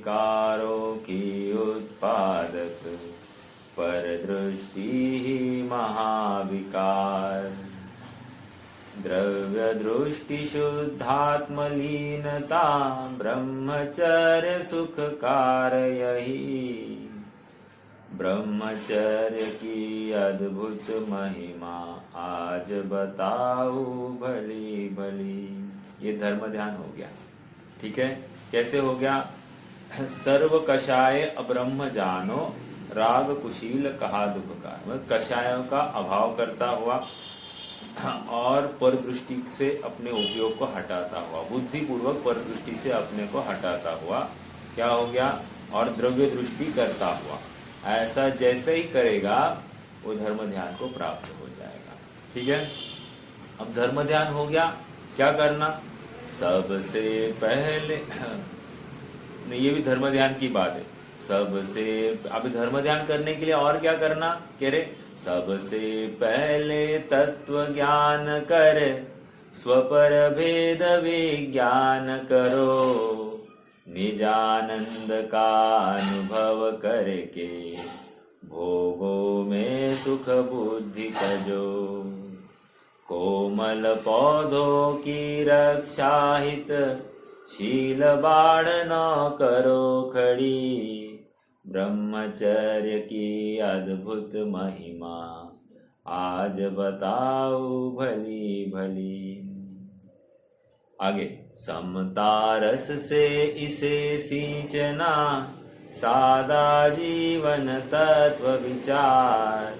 विकारों की उत्पादक, पर दृष्टि ही महाविकार। द्रव्य दृष्टि शुद्धात्मलीनता, ब्रह्मचर्य सुख कार्य ही। ब्रह्मचर्य की अद्भुत महिमा, आज बताओ भली भली। ये धर्म ध्यान हो गया। ठीक है, कैसे हो गया? सर्व कषाय अब्रह्म जानो, राग कुशील कहा दुखकार। मतलब कषायों का अभाव करता हुआ और पर दृष्टि से अपने उपयोग को हटाता हुआ, बुद्धि पूर्वक पर दृष्टि से अपने को हटाता हुआ क्या हो गया? और द्रव्य दृष्टि करता हुआ, ऐसा जैसे ही करेगा वो धर्म ध्यान को प्राप्त हो जाएगा। ठीक है, अब धर्म ध्यान हो गया, क्या करना? सबसे पहले ये भी धर्म ध्यान की बात है। सबसे अब धर्म ध्यान करने के लिए और क्या करना? कह रहे सबसे पहले तत्व ज्ञान कर, स्वपर भेद विज्ञान करो। निजानंद का अनुभव करके, भोगों में सुख बुद्धि तजो। कोमल पौधों की रक्षा हित, शील बाढ़ न करो खड़ी। ब्रह्मचर्य की अद्भुत महिमा, आज बताओ भली भली। आगे, समता रस से इसे सींचना, सादा जीवन तत्व विचार।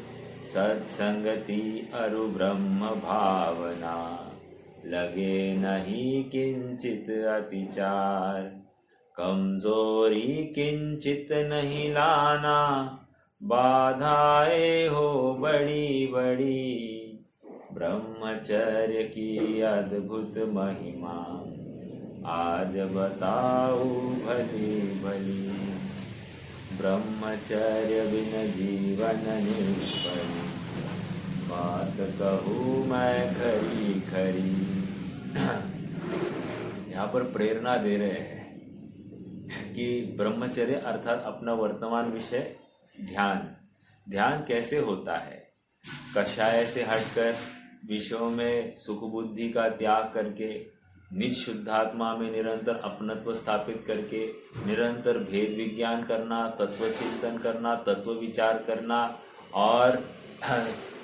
सत्संगति अरु ब्रह्म भावना, लगे नहीं किंचित अतिचार। कमजोरी किंचित नहीं लाना, बाधाएं हो बड़ी बड़ी। ब्रह्मचर्य की अद्भुत महिमा, आज बताओ भली भली। ब्रह्मचर्य बिन जीवन निष्फल, बात कहूँ मैं खरी खरी। यहाँ पर प्रेरणा दे रहे हैं कि ब्रह्मचर्य अर्थात अपना वर्तमान विषय ध्यान। ध्यान कैसे होता है? कषाय से हटकर विषयों में सुख बुद्धि का त्याग करके, निज शुद्धात्मा में निरंतर अपनत्व स्थापित करके, निरंतर भेद विज्ञान करना, तत्व चिंतन करना, तत्व विचार करना और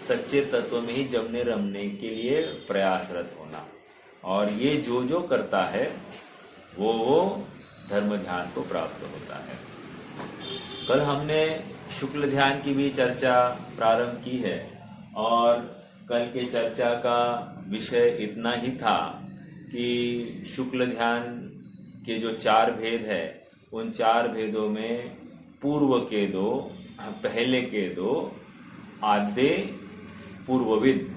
सच्चे तत्व में ही जमने रमने के लिए प्रयासरत होना। और ये जो जो करता है वो धर्म ध्यान को प्राप्त होता है। कल हमने शुक्ल ध्यान की भी चर्चा प्रारंभ की है और कल के चर्चा का विषय इतना ही था कि शुक्ल ध्यान के जो 4 भेद है, उन 4 भेदों में पूर्व के 2, पहले के 2 आद्य पूर्वविद।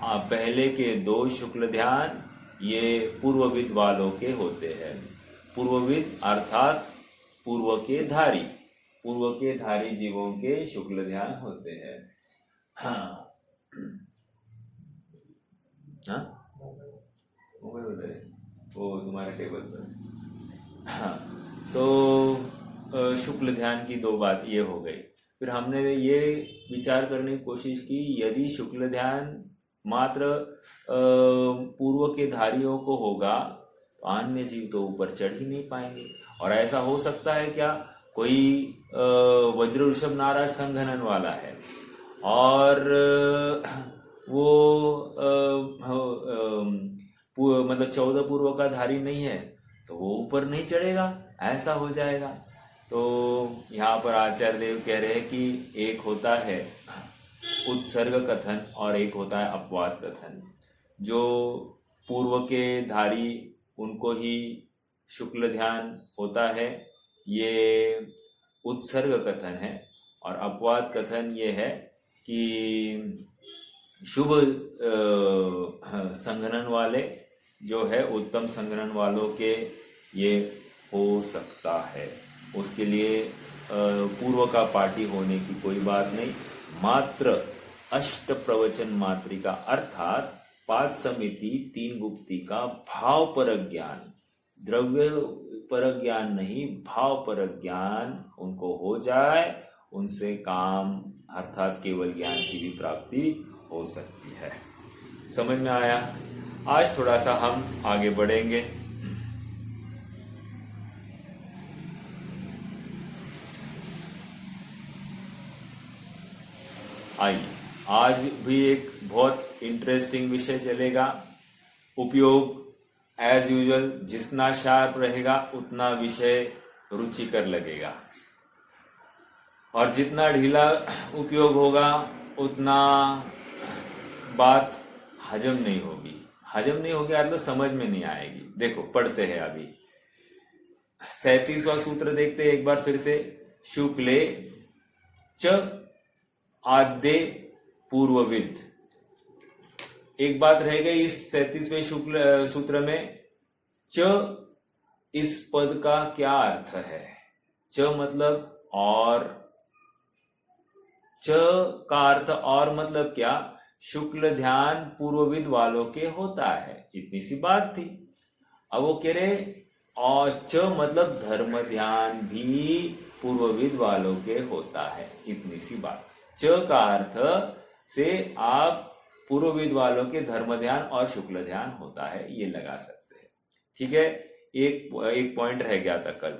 पहले के 2 शुक्ल ध्यान ये पूर्वविद वालों के होते हैं। पूर्वविद अर्थात पूर्व के धारी, पूर्व के धारी जीवों के शुक्ल ध्यान होते हैं। हाँ हाँ, मोबाइल उधर है, वो तुम्हारे टेबल पर। हाँ, तो शुक्ल ध्यान की 2 बात ये हो गई। फिर हमने ये विचार करने की कोशिश की, यदि शुक्ल ध्यान मात्र पूर्व के धारियों को होगा तो अन्य जीव तो ऊपर चढ़ ही नहीं पाएंगे। और ऐसा हो सकता है क्या? कोई वज्र ऋषभ नाराज संघनन वाला है और वो मतलब 14 पूर्व का धारी नहीं है तो वो ऊपर नहीं चढ़ेगा, ऐसा हो जाएगा। तो यहाँ पर आचार्य देव कह रहे हैं कि एक होता है उत्सर्ग कथन और एक होता है अपवाद कथन। जो पूर्व के धारी उनको ही शुक्ल ध्यान होता है, ये उत्सर्ग कथन है। और अपवाद कथन ये है कि शुभ संघनन वाले जो है, उत्तम संघनन वालों के ये हो सकता है। उसके लिए पूर्व का पाठी होने की कोई बात नहीं, मात्र अष्ट प्रवचन मात्रिका अर्थात पाद समिति 3 गुप्ती का भाव पर ज्ञान, द्रव्य परक ज्ञान नहीं, भाव परक ज्ञान उनको हो जाए, उनसे काम अर्थात केवल ज्ञान की भी प्राप्ति हो सकती है। समझ में आया? आज थोड़ा सा हम आगे बढ़ेंगे। आइए, आज भी एक बहुत इंटरेस्टिंग विषय चलेगा। उपयोग एज यूजुअल जितना शार्प रहेगा उतना विषय रुचिकर लगेगा, और जितना ढीला उपयोग होगा उतना बात हजम नहीं होगी। हजम नहीं होगी मतलब समझ में नहीं आएगी। देखो पढ़ते हैं अभी 37वां सूत्र देखते हैं एक बार फिर से। शुक्ले च आद्य पूर्वविद। एक बात रह गई इस 37वें शुक्ल सूत्र में, च इस पद का क्या अर्थ है? च मतलब और, च का अर्थ और मतलब क्या? शुक्ल ध्यान पूर्वविद वालों के होता है, इतनी सी बात थी। अब वो कह रहे और च मतलब धर्म ध्यान भी पूर्वविद वालों के होता है, इतनी सी बात। च का अर्थ से आप पूर्वविद वालों के धर्म ध्यान और शुक्ल ध्यान होता है, ये लगा सकते हैं। ठीक है, एक पॉइंट रह गया था कल।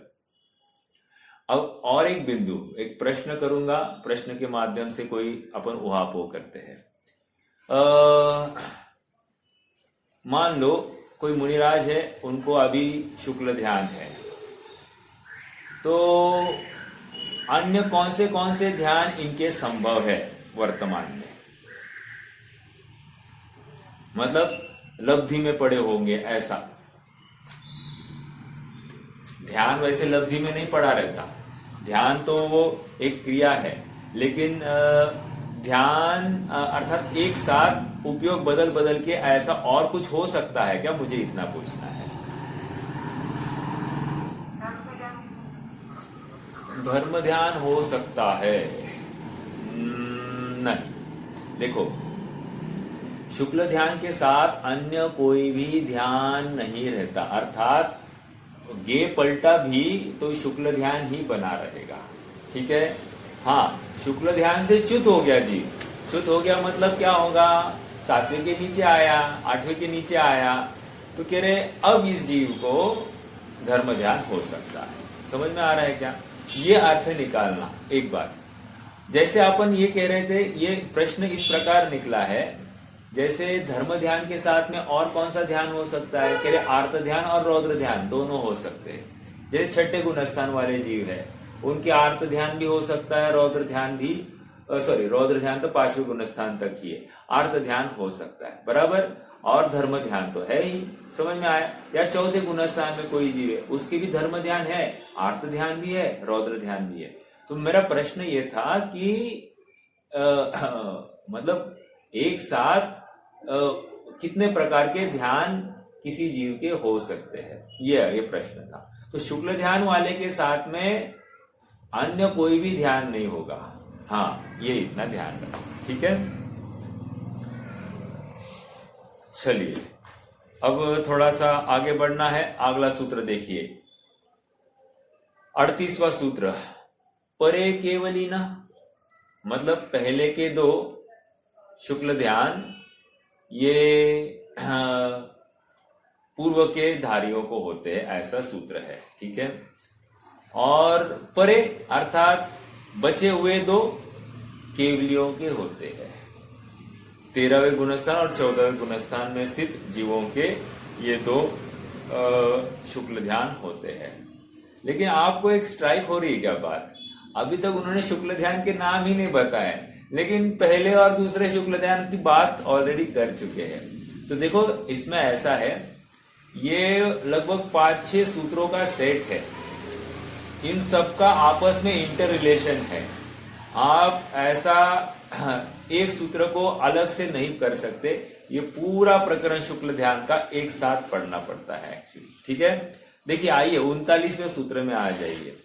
अब और एक बिंदु, एक प्रश्न करूंगा, प्रश्न के माध्यम से कोई अपन उहापोह करते हैं। मान लो कोई मुनिराज है, उनको अभी शुक्ल ध्यान है, तो अन्य कौन से ध्यान इनके संभव है वर्तमान में? मतलब लब्धि में पड़े होंगे ऐसा। ध्यान वैसे लब्धि में नहीं पड़ा रहता, ध्यान तो वो एक क्रिया है, लेकिन ध्यान अर्थात एक साथ उपयोग बदल बदल के ऐसा और कुछ हो सकता है क्या? मुझे इतना पूछना है। धर्म ध्यान हो सकता है? नहीं। देखो, शुक्ल ध्यान के साथ अन्य कोई भी ध्यान नहीं रहता, अर्थात गे पलटा भी तो शुक्ल ध्यान ही बना रहेगा। ठीक है, हाँ, शुक्ल ध्यान से च्युत हो गया जी। च्युत हो गया मतलब क्या होगा? 7वें के नीचे आया, 8वें के नीचे आया, तो कह रहे अब इस जीव को धर्म ध्यान हो सकता है। समझ में आ रहा है क्या? ये अर्थ निकालना एक बार। जैसे अपन ये कह रहे थे, ये प्रश्न इस प्रकार निकला है, जैसे धर्म ध्यान के साथ में और कौन सा ध्यान हो सकता है? कह रहे आर्त ध्यान और रौद्र ध्यान दोनों हो सकते हैं। जैसे छठे गुणस्थान वाले जीव है, उनके आर्त ध्यान भी हो सकता है, रौद्र ध्यान भी, रौद्र ध्यान तो 5वें गुणस्थान तक ही है, आर्त ध्यान हो सकता है, बराबर। और धर्म ध्यान तो है ही, समझ में आया? या चौथे गुणस्थान में कोई जीव है, उसके भी धर्म ध्यान है, आर्त ध्यान भी है, रौद्र ध्यान भी है। तो मेरा प्रश्न ये था कि मतलब एक साथ कितने प्रकार के ध्यान किसी जीव के हो सकते हैं, ये प्रश्न था। तो शुक्ल ध्यान वाले के साथ में अन्य कोई भी ध्यान नहीं होगा। हाँ, ये इतना ध्यान रखो, ठीक है। चलिए अब थोड़ा सा आगे बढ़ना है। अगला सूत्र देखिए, 38वां सूत्र। परे केवलीना, मतलब पहले के दो शुक्ल ध्यान ये पूर्व के धारियों को होते हैं, ऐसा सूत्र है, ठीक है। और परे अर्थात बचे हुए दो केवलियों के होते हैं। 13वें गुणस्थान और 14वें गुणस्थान में स्थित जीवों के ये दो शुक्ल ध्यान होते हैं। लेकिन आपको एक स्ट्राइक हो रही है क्या बात? अभी तक उन्होंने शुक्ल ध्यान के नाम ही नहीं बताए, लेकिन पहले और दूसरे शुक्ल ध्यान की बात ऑलरेडी कर चुके हैं। तो देखो इसमें ऐसा है, ये लगभग 5-6 सूत्रों का सेट है, इन सब का आपस में इंटर रिलेशन है। आप ऐसा एक सूत्र को अलग से नहीं कर सकते, ये पूरा प्रकरण शुक्ल ध्यान का एक साथ पढ़ना पड़ता है एक्चुअली, ठीक है। देखिए आइए 39वें सूत्र में आ जाइए।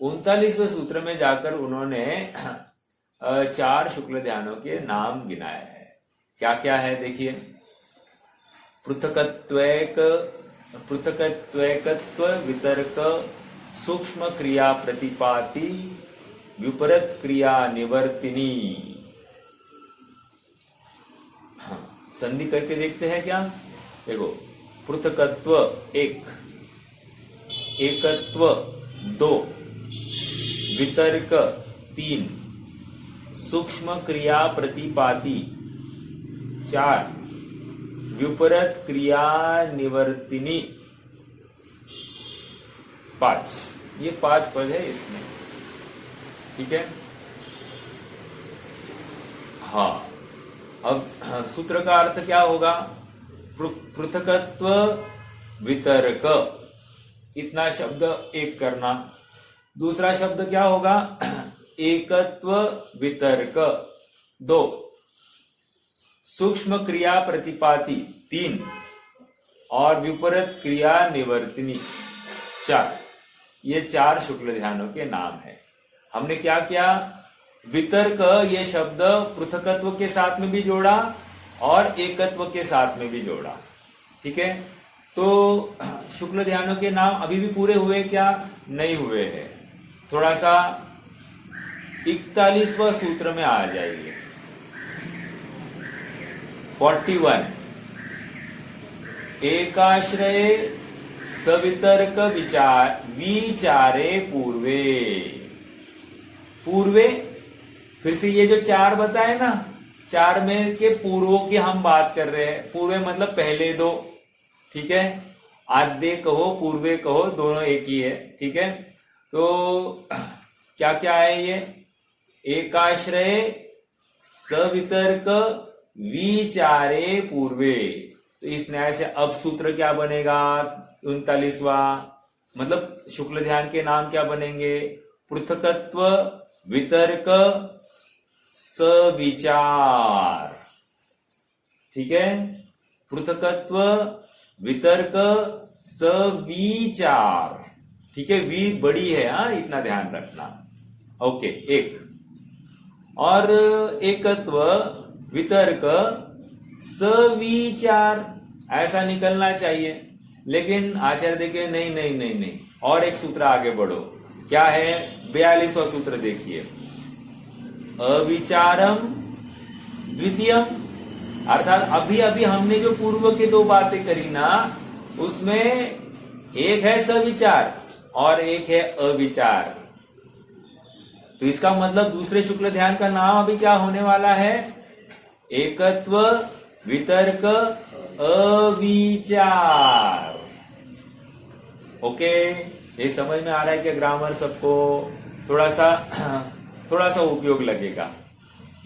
39वें सूत्र में जाकर उन्होंने 4 शुक्ल ध्यानों के नाम गिनाए हैं। क्या क्या है देखिए, पृथकत्वैक पृथकत्वैकत्व वितर्क सूक्ष्म क्रिया प्रतिपाति विपरीत क्रिया निवर्तिनी। हाँ, संधि करके देखते हैं क्या। देखो, पृथकत्व 1, एकत्व 2, वितर्क 3, सूक्ष्म क्रिया प्रतिपाति 4, विपरीत क्रिया निवर्तिनी 5। ये 5 पद है इसमें, ठीक है। हाँ, अब सूत्र का अर्थ क्या होगा। पृथकत्व वितर्क, इतना शब्द एक करना। दूसरा शब्द क्या होगा, एकत्व वितर्क 2, सूक्ष्म क्रिया प्रतिपाति 3 और विपरीत क्रिया निवर्तिनी 4। ये 4 शुक्ल ध्यानों के नाम है। हमने क्या किया, वितर्क ये शब्द पृथकत्व के साथ में भी जोड़ा और एकत्व के साथ में भी जोड़ा, ठीक है। तो शुक्ल ध्यानों के नाम अभी भी पूरे हुए क्या, नहीं हुए हैं। थोड़ा सा 41वां सूत्र में आ जाइए। 41, एकाश्रय सवितर्क विचारे पूर्वे। पूर्वे, फिर से ये जो 4 बताए ना, 4 में के पूर्वों की हम बात कर रहे हैं। पूर्वे मतलब पहले 2, ठीक है। आद्य कहो पूर्वे कहो, दोनों एक ही है, ठीक है। तो क्या क्या है ये, एकाश्रय सवितर्क विचारे पूर्वे। तो इस न्याय से अब सूत्र क्या बनेगा, 39वां, मतलब शुक्ल ध्यान के नाम क्या बनेंगे, पृथकत्व वितर्क सविचार, ठीक है। पृथकत्व वितर्क सविचार, ठीक है। वी बड़ी है, हाँ, इतना ध्यान रखना। ओके, एक और एकत्व वितर्क सविचार, ऐसा निकलना चाहिए। लेकिन आचार्य देखे नहीं नहीं नहीं नहीं, और एक सूत्र आगे बढ़ो। क्या है, 42वां सूत्र देखिए, अविचारम द्वितीयम। अर्थात अभी अभी हमने जो पूर्व के 2 बातें करी ना, उसमें एक है सविचार और एक है अविचार। तो इसका मतलब दूसरे शुक्ल ध्यान का नाम अभी क्या होने वाला है, एकत्व वितर्क अविचार। ओके, ये समझ में आ रहा है कि ग्रामर सबको थोड़ा सा उपयोग लगेगा।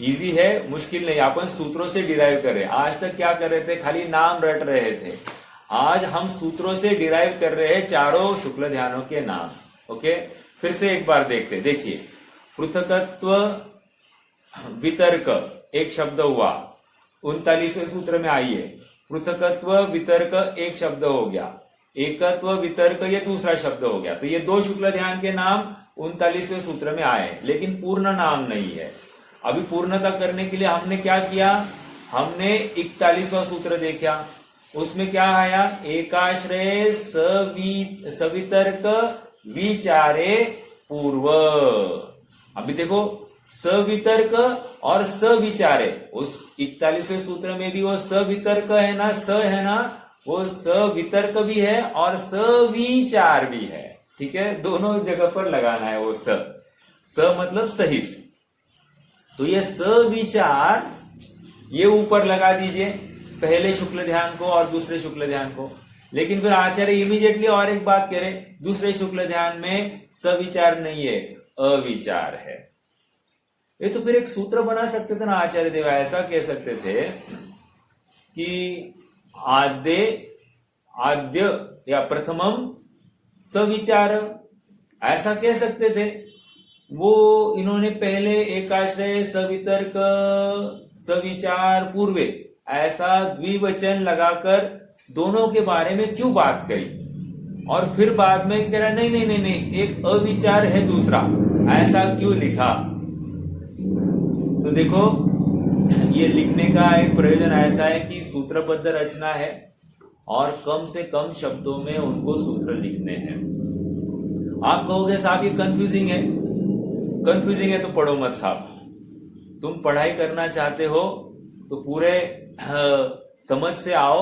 इजी है, मुश्किल नहीं। अपन सूत्रों से डिराइव करें। आज तक क्या कर रहे थे, खाली नाम रट रहे थे। आज हम सूत्रों से डिराइव कर रहे हैं चारों शुक्ल ध्यानों के नाम। ओके, फिर से एक बार देखते। देखिए, पृथकत्व वितर्क एक शब्द हुआ, 39वें सूत्र में आइए। पृथकत्व वितर्क एक शब्द हो गया, एकत्व वितर्क ये दूसरा शब्द हो गया। तो ये 2 शुक्ल ध्यान के नाम 39वें सूत्र में आए, लेकिन पूर्ण नाम नहीं है। अभी पूर्णता करने के लिए हमने क्या किया, हमने 41वां सूत्र देखा। उसमें क्या आया, एकाश्रय सवितर्क विचारे पूर्व। अभी देखो, सवितर्क और सविचारे, उस 41वें सूत्र में भी वो सवितर्क है ना, स है ना, वो सवितर्क भी है और सविचार भी है, ठीक है। दोनों जगह पर लगाना है वो स मतलब सहित। तो ये सविचार ये ऊपर लगा दीजिए, पहले शुक्ल ध्यान को और दूसरे शुक्ल ध्यान को। लेकिन फिर आचार्य इमीडिएटली और एक बात कह रहे, दूसरे शुक्ल ध्यान में सविचार नहीं है, अविचार है। ये तो फिर एक सूत्र बना सकते थे ना आचार्य देव, ऐसा कह सकते थे कि आद्य या प्रथमम सविचार, ऐसा कह सकते थे। वो इन्होंने पहले एकाश्रय सवितर्क सविचार पूर्वे ऐसा द्विवचन लगाकर दोनों के बारे में क्यों बात करी, और फिर बाद में कह रहा नहीं नहीं नहीं नहीं, एक अविचार है दूसरा, ऐसा क्यों लिखा। तो देखो, ये लिखने का एक प्रयोजन ऐसा है कि सूत्रबद्ध रचना है, और कम से कम शब्दों में उनको सूत्र लिखने हैं। आप कहोगे साहब ये कंफ्यूजिंग है, कंफ्यूजिंग है तो पढ़ो मत साहब। तुम पढ़ाई करना चाहते हो तो पूरे समझ से आओ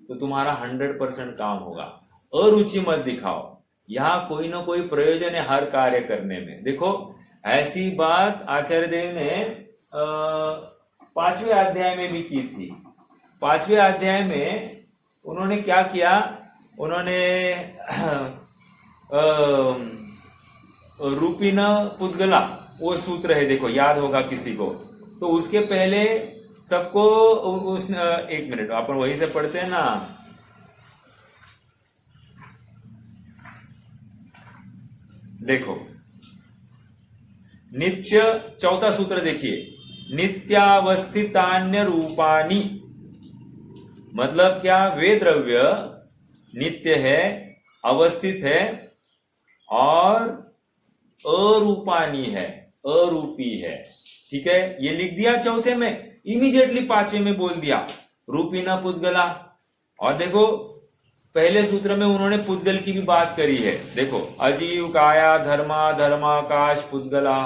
तो तुम्हारा 100% काम होगा। अरुचि मत दिखाओ, यहाँ कोई ना कोई प्रयोजन है हर कार्य करने में। देखो ऐसी बात आचार्य देव ने 5वें अध्याय में भी की थी। 5वें अध्याय में उन्होंने क्या किया, उन्होंने रूपिना पुद्गला वो सूत्र है, देखो याद होगा किसी को, तो उसके पहले सबको उस एक मिनट अपन वहीं से पढ़ते हैं ना। देखो नित्य चौथा सूत्र देखिए, नित्यावस्थितान्य रूपानी, मतलब क्या, वे द्रव्य नित्य है, अवस्थित है और अरूपानी है, अरूपी है। ठीक है, ये लिख दिया चौथे में, इमीडिएटली 5वें में बोल दिया रूपीना पुद्गला। और देखो पहले सूत्र में उन्होंने पुद्गल की भी बात करी है। देखो अजीव काया धर्मा धर्माकाश पुद्गला।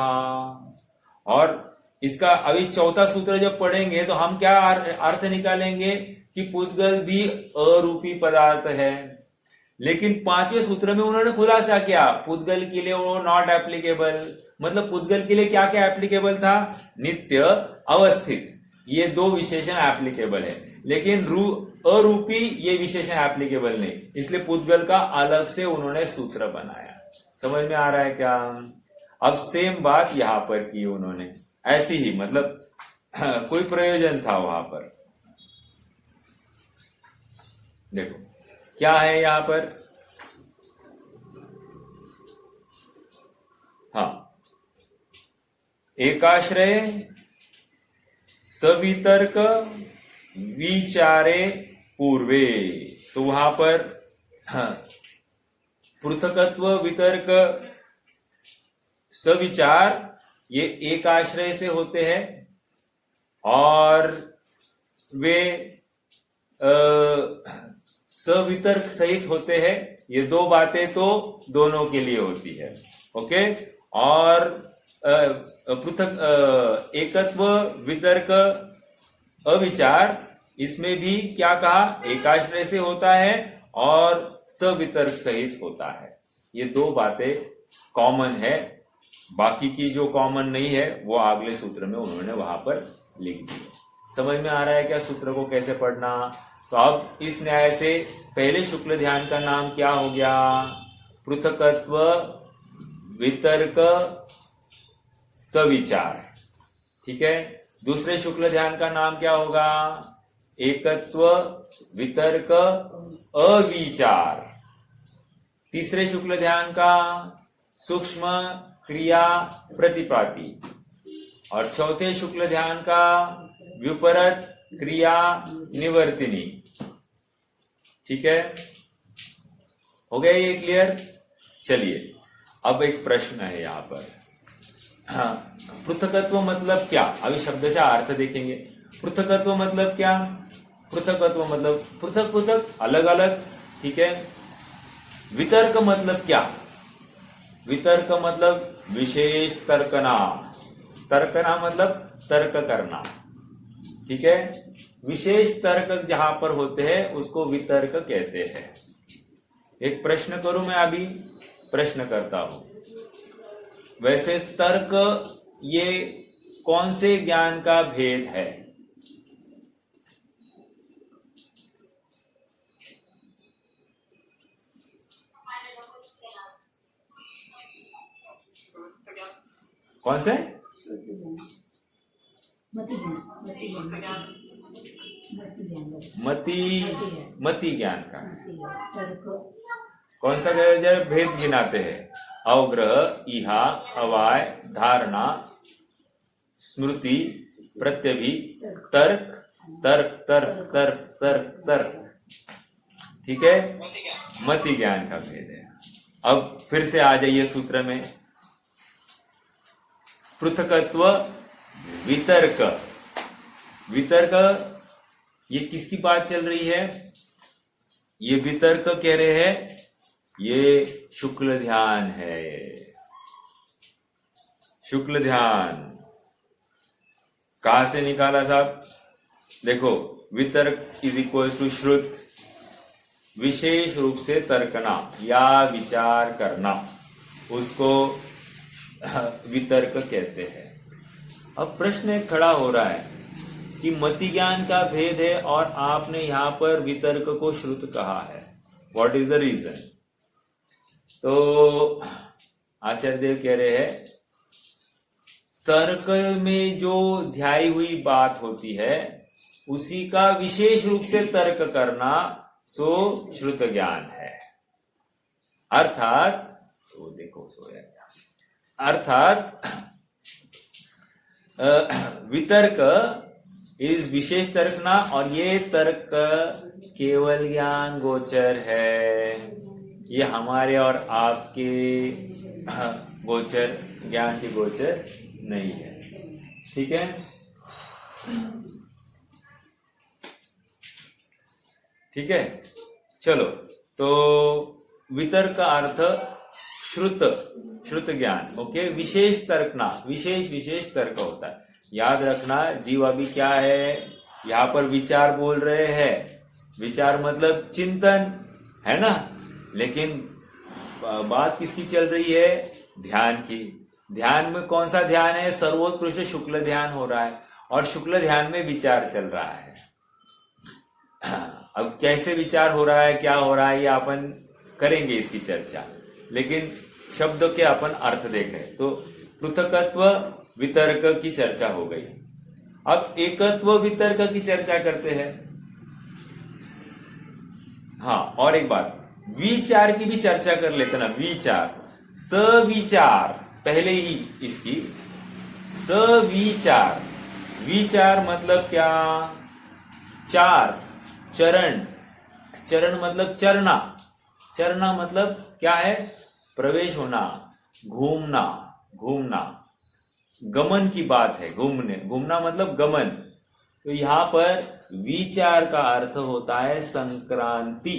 और इसका अभी चौथा सूत्र जब पढ़ेंगे तो हम क्या अर्थ निकालेंगे कि पुद्गल भी अरूपी पदार्थ है। लेकिन 5वें सूत्र में उन्होंने खुलासा किया पुद्गल के लिए वो नॉट एप्लीकेबल, मतलब पुद्गल के लिए क्या क्या एप्लीकेबल था, नित्य अवस्थित, ये दो विशेषण एप्लीकेबल है, लेकिन अरूपी ये विशेषण एप्लीकेबल नहीं, इसलिए पुद्गल का अलग से उन्होंने सूत्र बनाया। समझ में आ रहा है क्या? अब सेम बात यहां पर की उन्होंने, ऐसी ही, मतलब कोई प्रयोजन था वहां पर। देखो क्या है यहां पर, हाँ, एकाश्रय सवितर्क विचारे पूर्वे, तो वहां पर पृथकत्व वितर्क सविचार ये एक आश्रय से होते हैं और वे सवितर्क सहित होते हैं। ये दो बातें तो दोनों के लिए होती है। ओके, और पृथक एकत्व वितर्क अविचार, इसमें भी क्या कहा, एकाश्रय से होता है और सवितर्क सहित होता है। ये दो बातें कॉमन है, बाकी की जो कॉमन नहीं है वो अगले सूत्र में उन्होंने वहां पर लिख दी है। समझ में आ रहा है क्या सूत्र को कैसे पढ़ना? तो अब इस न्याय से पहले शुक्ल ध्यान का नाम क्या हो गया, पृथकत्व वितर्क सविचार। ठीक है, दूसरे शुक्ल ध्यान का नाम क्या होगा, एकत्व वितर्क अविचार। तीसरे शुक्ल ध्यान का सूक्ष्म क्रिया प्रतिपाती, और चौथे शुक्ल ध्यान का व्युपरत क्रिया निवर्तिनी। ठीक है, हो गया ये क्लियर? चलिए अब एक प्रश्न है यहां पर, हाँ, पृथकत्व मतलब क्या? अभी शब्द से अर्थ देखेंगे। पृथकत्व मतलब क्या? पृथकत्व मतलब पृथक पृथक, अलग अलग। ठीक है, वितर्क मतलब क्या? वितर्क मतलब विशेष तर्कना, तर्कना मतलब तर्क करना। ठीक है, विशेष तर्क जहां पर होते हैं उसको वितर्क कहते हैं। एक प्रश्न करूं मैं, अभी प्रश्न करता हूं, वैसे तर्क ये कौन से ज्ञान का भेद है? कौन से? मति ज्ञान का। कौन सा भेद गिनाते हैं? अवग्रह, इहा, अवाय, धारणा, स्मृति, प्रत्यभि, तर्क, तर्क तर्क तर्क तर्क तर्क। ठीक है, मति ज्ञान का भेद है। अब फिर से आ जाइए सूत्र में, पृथकत्व वितर्क। वितर्क ये किसकी बात चल रही है? ये वितर्क कह रहे हैं, ये शुक्ल ध्यान है। शुक्ल ध्यान कहां से निकाला साहब? देखो, वितर्क इज इक्वल टू श्रुत, विशेष रूप से तर्कना या विचार करना, उसको वितर्क कहते हैं। अब प्रश्न एक खड़ा हो रहा है कि मति ज्ञान का भेद है और आपने यहां पर वितर्क को श्रुत कहा है, व्हाट इज द रीजन? तो आचार्य देव कह रहे हैं, तर्क में जो ध्याई हुई बात होती है उसी का विशेष रूप से तर्क करना सो श्रुत ज्ञान है। अर्थात वो देखो सोया क्या, अर्थात वितर्क इस विशेष तर्कना, और ये तर्क केवल ज्ञान गोचर है, ये हमारे और आपके गोचर, ज्ञान की गोचर नहीं है। ठीक है, ठीक है, चलो। तो वितर्क का अर्थ श्रुत, श्रुत ज्ञान। ओके, विशेष तर्कना, विशेष तर्क होता है। याद रखना, जीव अभी क्या है, यहां पर विचार बोल रहे हैं, विचार मतलब चिंतन है ना, लेकिन बात किसकी चल रही है? ध्यान की। ध्यान में कौन सा ध्यान है? सर्वोत्कृष्ट शुक्ल ध्यान हो रहा है, और शुक्ल ध्यान में विचार चल रहा है। अब कैसे विचार हो रहा है, क्या हो रहा है, ये अपन करेंगे इसकी चर्चा, लेकिन शब्दों के अपन अर्थ देख रहे हैं। तो पृथकत्व वितर्क की चर्चा हो गई। अब एकत्व वितर्क की चर्चा करते हैं। हाँ, और एक बात, विचार की भी चर्चा कर लेते ना। विचार, सविचार, पहले ही इसकी सविचार। विचार मतलब क्या? चार, चरण, चरण मतलब चरना, चरना मतलब क्या है? प्रवेश होना, घूमना, घूमना, गमन की बात है, घूमने, घूमना मतलब गमन। तो यहां पर विचार का अर्थ होता है संक्रांति।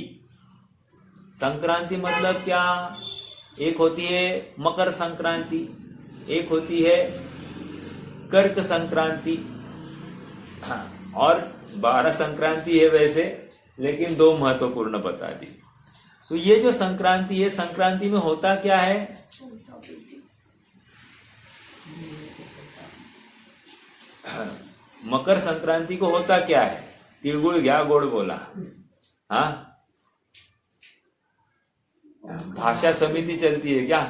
संक्रांति मतलब क्या? एक होती है मकर संक्रांति, एक होती है कर्क संक्रांति, और 12 संक्रांति है वैसे, लेकिन 2 महत्वपूर्ण बता दी। तो ये जो संक्रांति है, संक्रांति में होता क्या है? मकर संक्रांति को होता क्या है? तिलगुड़ गया, गोड़ बोला। हाँ, भाषा समिति चलती है क्या?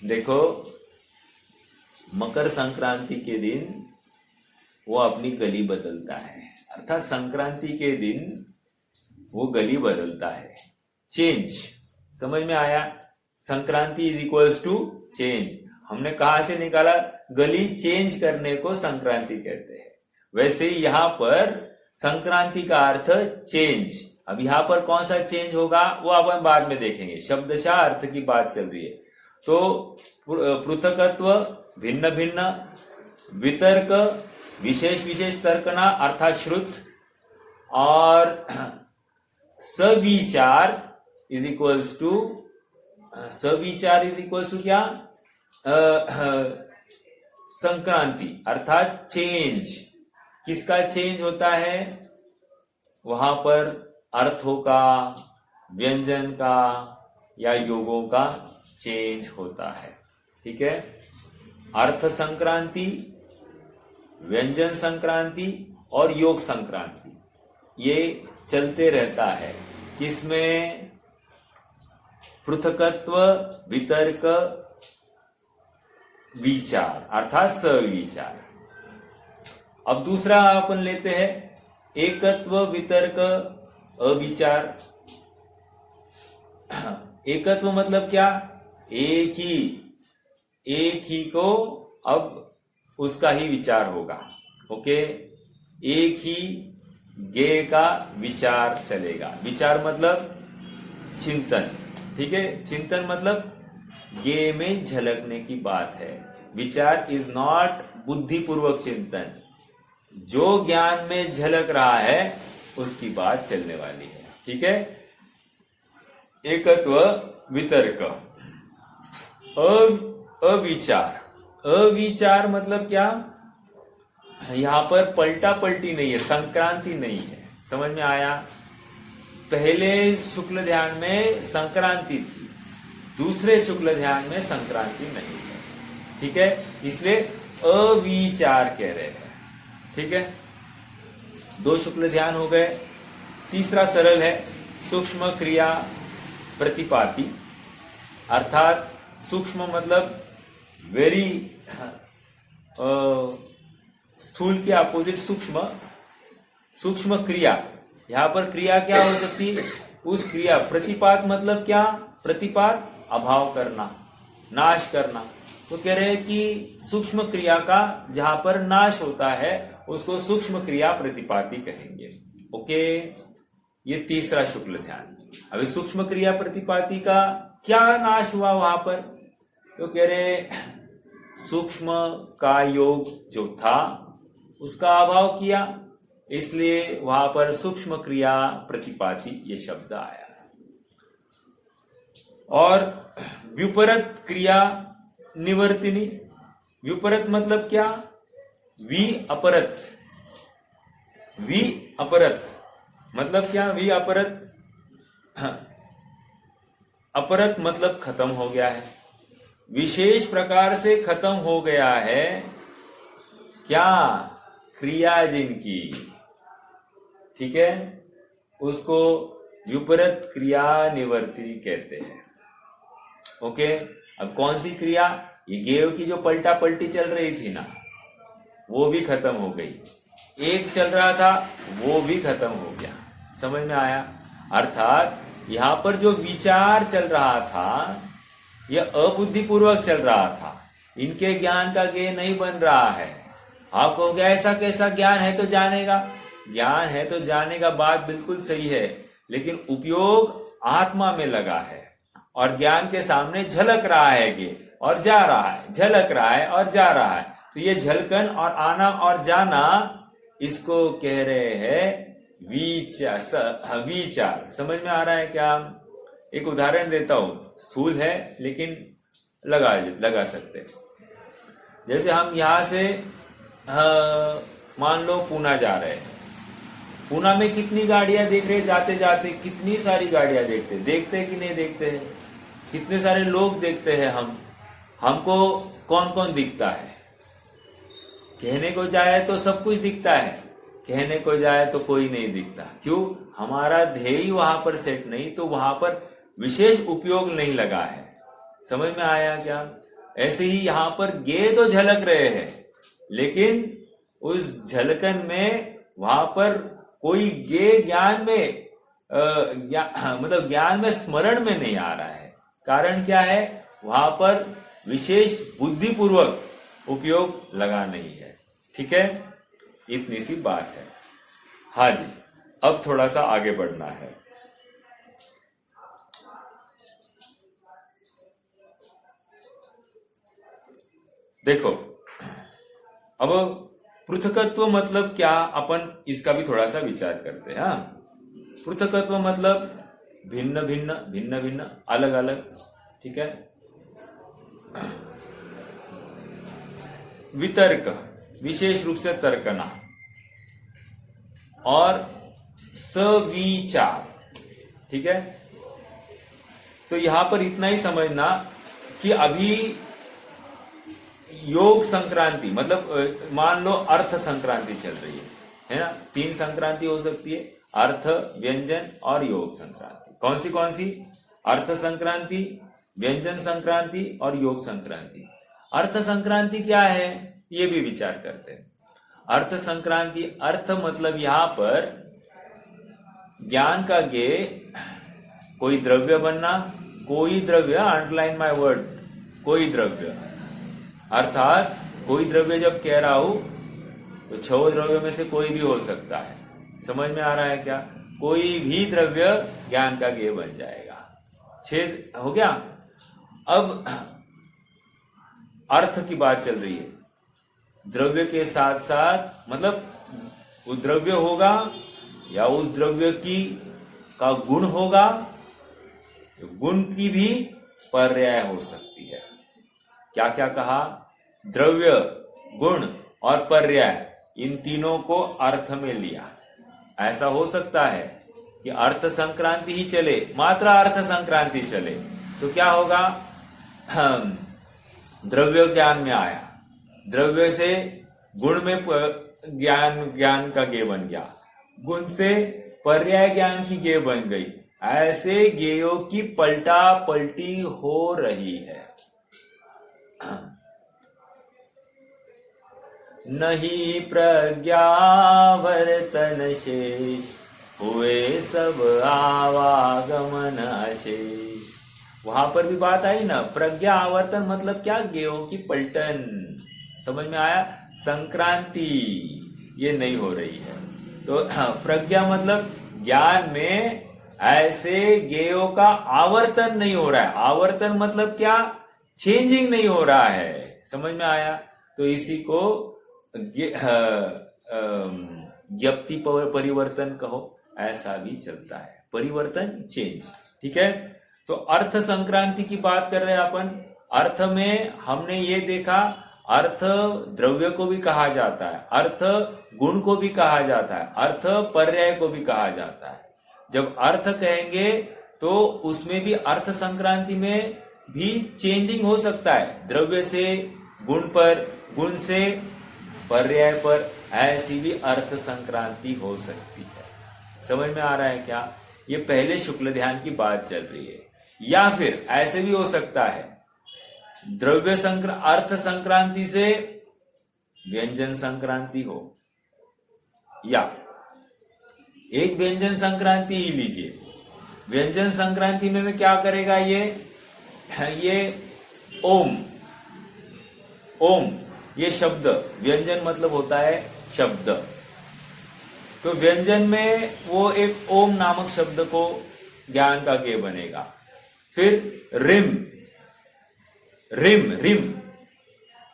देखो, मकर संक्रांति के दिन वो अपनी गली बदलता है, अर्थात संक्रांति के दिन वो गली बदलता है, चेंज। समझ में आया? Sankranti is equals to change. हमने कहां से निकाला? गली चेंज करने को संक्रांति कहते हैं। वैसे ही यहां पर संक्रांति का अर्थ चेंज। अब यहां पर कौन सा चेंज होगा वो अपन बाद में देखेंगे, शब्दशः अर्थ की बात चल रही है। तो पृथकत्व, भिन्न भिन्न, वितर्क, विशेष तर्कना अर्थात श्रुत, और सविचार इज इक्वल्स टू, सविचार इज इक्वल्स टू क्या? संक्रांति अर्थात चेंज। किसका चेंज होता है? वहां पर अर्थों का, व्यंजन का या योगों का चेंज होता है। ठीक है, अर्थ संक्रांति, व्यंजन संक्रांति और योग संक्रांति, ये चलते रहता है। किसमें? पृथकत्व, वितर्क, विचार अर्थात सविचार। अब दूसरा अपन लेते हैं एकत्व, वितर्क, अविचार। एकत्व मतलब क्या? एक ही को अब उसका ही विचार होगा। ओके, एक ही गे का विचार चलेगा। विचार मतलब चिंतन। ठीक है, चिंतन मतलब गे में झलकने की बात है। विचार इज नॉट बुद्धिपूर्वक चिंतन, जो ज्ञान में झलक रहा है उसकी बात चलने वाली है। ठीक है। एकत्व वितर्क। अविचार। अविचार मतलब क्या? यहां पर पलटा पलटी नहीं है, संक्रांति नहीं है। समझ में आया? पहले शुक्ल ध्यान में संक्रांति थी, दूसरे शुक्ल ध्यान में संक्रांति नहीं है। ठीक है, इसलिए अविचार कह रहे हैं। ठीक है, दो शुक्ल ध्यान हो गए। तीसरा सरल है सूक्ष्म क्रिया प्रतिपाती, अर्थात सूक्ष्म मतलब वेरी स्थूल के अपोजिट सूक्ष्म। सूक्ष्म क्रिया, यहां पर क्रिया क्या हो सकती है? उस क्रिया। प्रतिपात मतलब क्या? प्रतिपात अभाव करना, नाश करना। तो कह रहे हैं कि सूक्ष्म क्रिया का जहां पर नाश होता है उसको सूक्ष्म क्रिया प्रतिपाती कहेंगे। ओके, ये तीसरा शुक्ल ध्यान। अभी सूक्ष्म क्रिया प्रतिपाती का क्या नाश हुआ वहां पर? तो कह रहे सूक्ष्म का योग जो था उसका अभाव किया, इसलिए वहां पर सूक्ष्म क्रिया प्रतिपाती ये शब्द आया। और व्युपरत क्रिया निवर्तिनी। व्युपरत मतलब क्या? वी अपरत। वी अपरत मतलब क्या? वी अपरत, अपरत मतलब खत्म हो गया है, विशेष प्रकार से खत्म हो गया है। क्या? क्रिया जिनकी। ठीक है, उसको विपरीत क्रिया निवर्ती कहते हैं। ओके, अब कौन सी क्रिया? ये गेव की जो पलटा पलटी चल रही थी ना, वो भी खत्म हो गई। एक चल रहा था वो भी खत्म हो गया। समझ में आया? अर्थात यहां पर जो विचार चल रहा था यह अबुद्धिपूर्वक चल रहा था, इनके ज्ञान का गेय नहीं बन रहा है। आप कहोगे ऐसा कैसा? ज्ञान है तो जानेगा। ज्ञान है तो जानेगा, बात बिल्कुल सही है, लेकिन उपयोग आत्मा में लगा है और ज्ञान के सामने झलक रहा है गे और जा रहा है, झलक रहा है और जा रहा है। तो ये झलकन और आना और जाना, इसको कह रहे हैं विचार। समझ में आ रहा है क्या? एक उदाहरण देता हूं, स्थूल है लेकिन लगा सकते हैं। जैसे हम यहां से मान लो पूना जा रहे हैं। पूना में कितनी गाड़ियां देख रहे हैं? जाते जाते कितनी सारी गाड़ियां देखते हैं कि नहीं देखते हैं? कितने सारे लोग देखते हैं हमको कौन कौन दिखता है? कहने को जाए तो सब कुछ दिखता है, कहने को जाए तो कोई नहीं दिखता। क्यों? हमारा ध्येय वहां पर सेट नहीं, तो वहां पर विशेष उपयोग नहीं लगा है। समझ में आया क्या? ऐसे ही यहां पर गे तो झलक रहे हैं, लेकिन उस झलकन में वहां पर कोई गे ज्ञान में मतलब ज्ञान में स्मरण में नहीं आ रहा है। कारण क्या है? वहां पर विशेष बुद्धिपूर्वक उपयोग लगा नहीं है। ठीक है, इतनी सी बात है। हाँ जी, अब थोड़ा सा आगे बढ़ना है। देखो, अब पृथकत्व मतलब क्या, अपन इसका भी थोड़ा सा विचार करते हैं। पृथकत्व मतलब भिन्न भिन्न, अलग अलग। ठीक है। वितर्क, विशेष रूप से तर्कना। और सविचार। ठीक है, तो यहां पर इतना ही समझना कि अभी योग संक्रांति मतलब मान लो अर्थ संक्रांति चल रही है ना? 3 संक्रांति हो सकती है, अर्थ, व्यंजन और योग संक्रांति। कौन सी? अर्थ संक्रांति, व्यंजन संक्रांति और योग संक्रांति। अर्थ संक्रांति क्या है ये भी विचार करते हैं। अर्थ संक्रांति, अर्थ मतलब यहां पर ज्ञान का गे कोई द्रव्य बनना, कोई द्रव्य, अंडरलाइन माय वर्ड, कोई द्रव्य। अर्थात कोई द्रव्य जब कह रहा हूं तो 6 द्रव्य में से कोई भी हो सकता है। समझ में आ रहा है क्या? कोई भी द्रव्य ज्ञान का गेय बन जाएगा। 6 हो गया। अब अर्थ की बात चल रही है, द्रव्य के साथ साथ मतलब वो द्रव्य होगा या उस द्रव्य की का गुण होगा, गुण की भी पर्याय हो सकती है। क्या क्या कहा? द्रव्य, गुण और पर्याय, इन तीनों को अर्थ में लिया। ऐसा हो सकता है कि अर्थ संक्रांति ही चले, मात्र अर्थ संक्रांति चले, तो क्या होगा? द्रव्य ज्ञान में आया, द्रव्य से गुण में ज्ञान का गे बन गया, गुण से पर्याय ज्ञान की गे बन गई। ऐसे गेयों की पलटा पलटी हो रही है। नहीं प्रज्ञावर्तन शेष, हुए सब आवागमन अशेष। वहां पर भी बात आई ना, प्रज्ञा आवर्तन मतलब क्या? गेयों की पलटन। समझ में आया? संक्रांति ये नहीं हो रही है। तो प्रज्ञा मतलब ज्ञान में ऐसे गेयों का आवर्तन नहीं हो रहा है। आवर्तन मतलब क्या? चेंजिंग नहीं हो रहा है। समझ में आया? तो इसी को ज्ञप्ति परिवर्तन कहो, ऐसा भी चलता है। परिवर्तन, चेंज। ठीक है। तो अर्थ संक्रांति की बात कर रहे हैं अपन। अर्थ में हमने ये देखा, अर्थ द्रव्य को भी कहा जाता है, अर्थ गुण को भी कहा जाता है, अर्थ पर्याय को भी कहा जाता है। जब अर्थ कहेंगे तो उसमें भी अर्थ संक्रांति में भी चेंजिंग हो सकता है, द्रव्य से गुण पर, गुण से पर्याय पर, ऐसी भी अर्थ संक्रांति हो सकती है। समझ में आ रहा है क्या? ये पहले शुक्ल ध्यान की बात चल रही है। या फिर ऐसे भी हो सकता है, द्रव्य अर्थ संक्रांति से व्यंजन संक्रांति हो, या एक व्यंजन संक्रांति ही लीजिए। व्यंजन संक्रांति में क्या करेगा? ये ओम, ओम ये शब्द, व्यंजन मतलब होता है शब्द। तो व्यंजन में वो एक ओम नामक शब्द को ज्ञान का गे बनेगा। फिर रिम, रिम, रिम,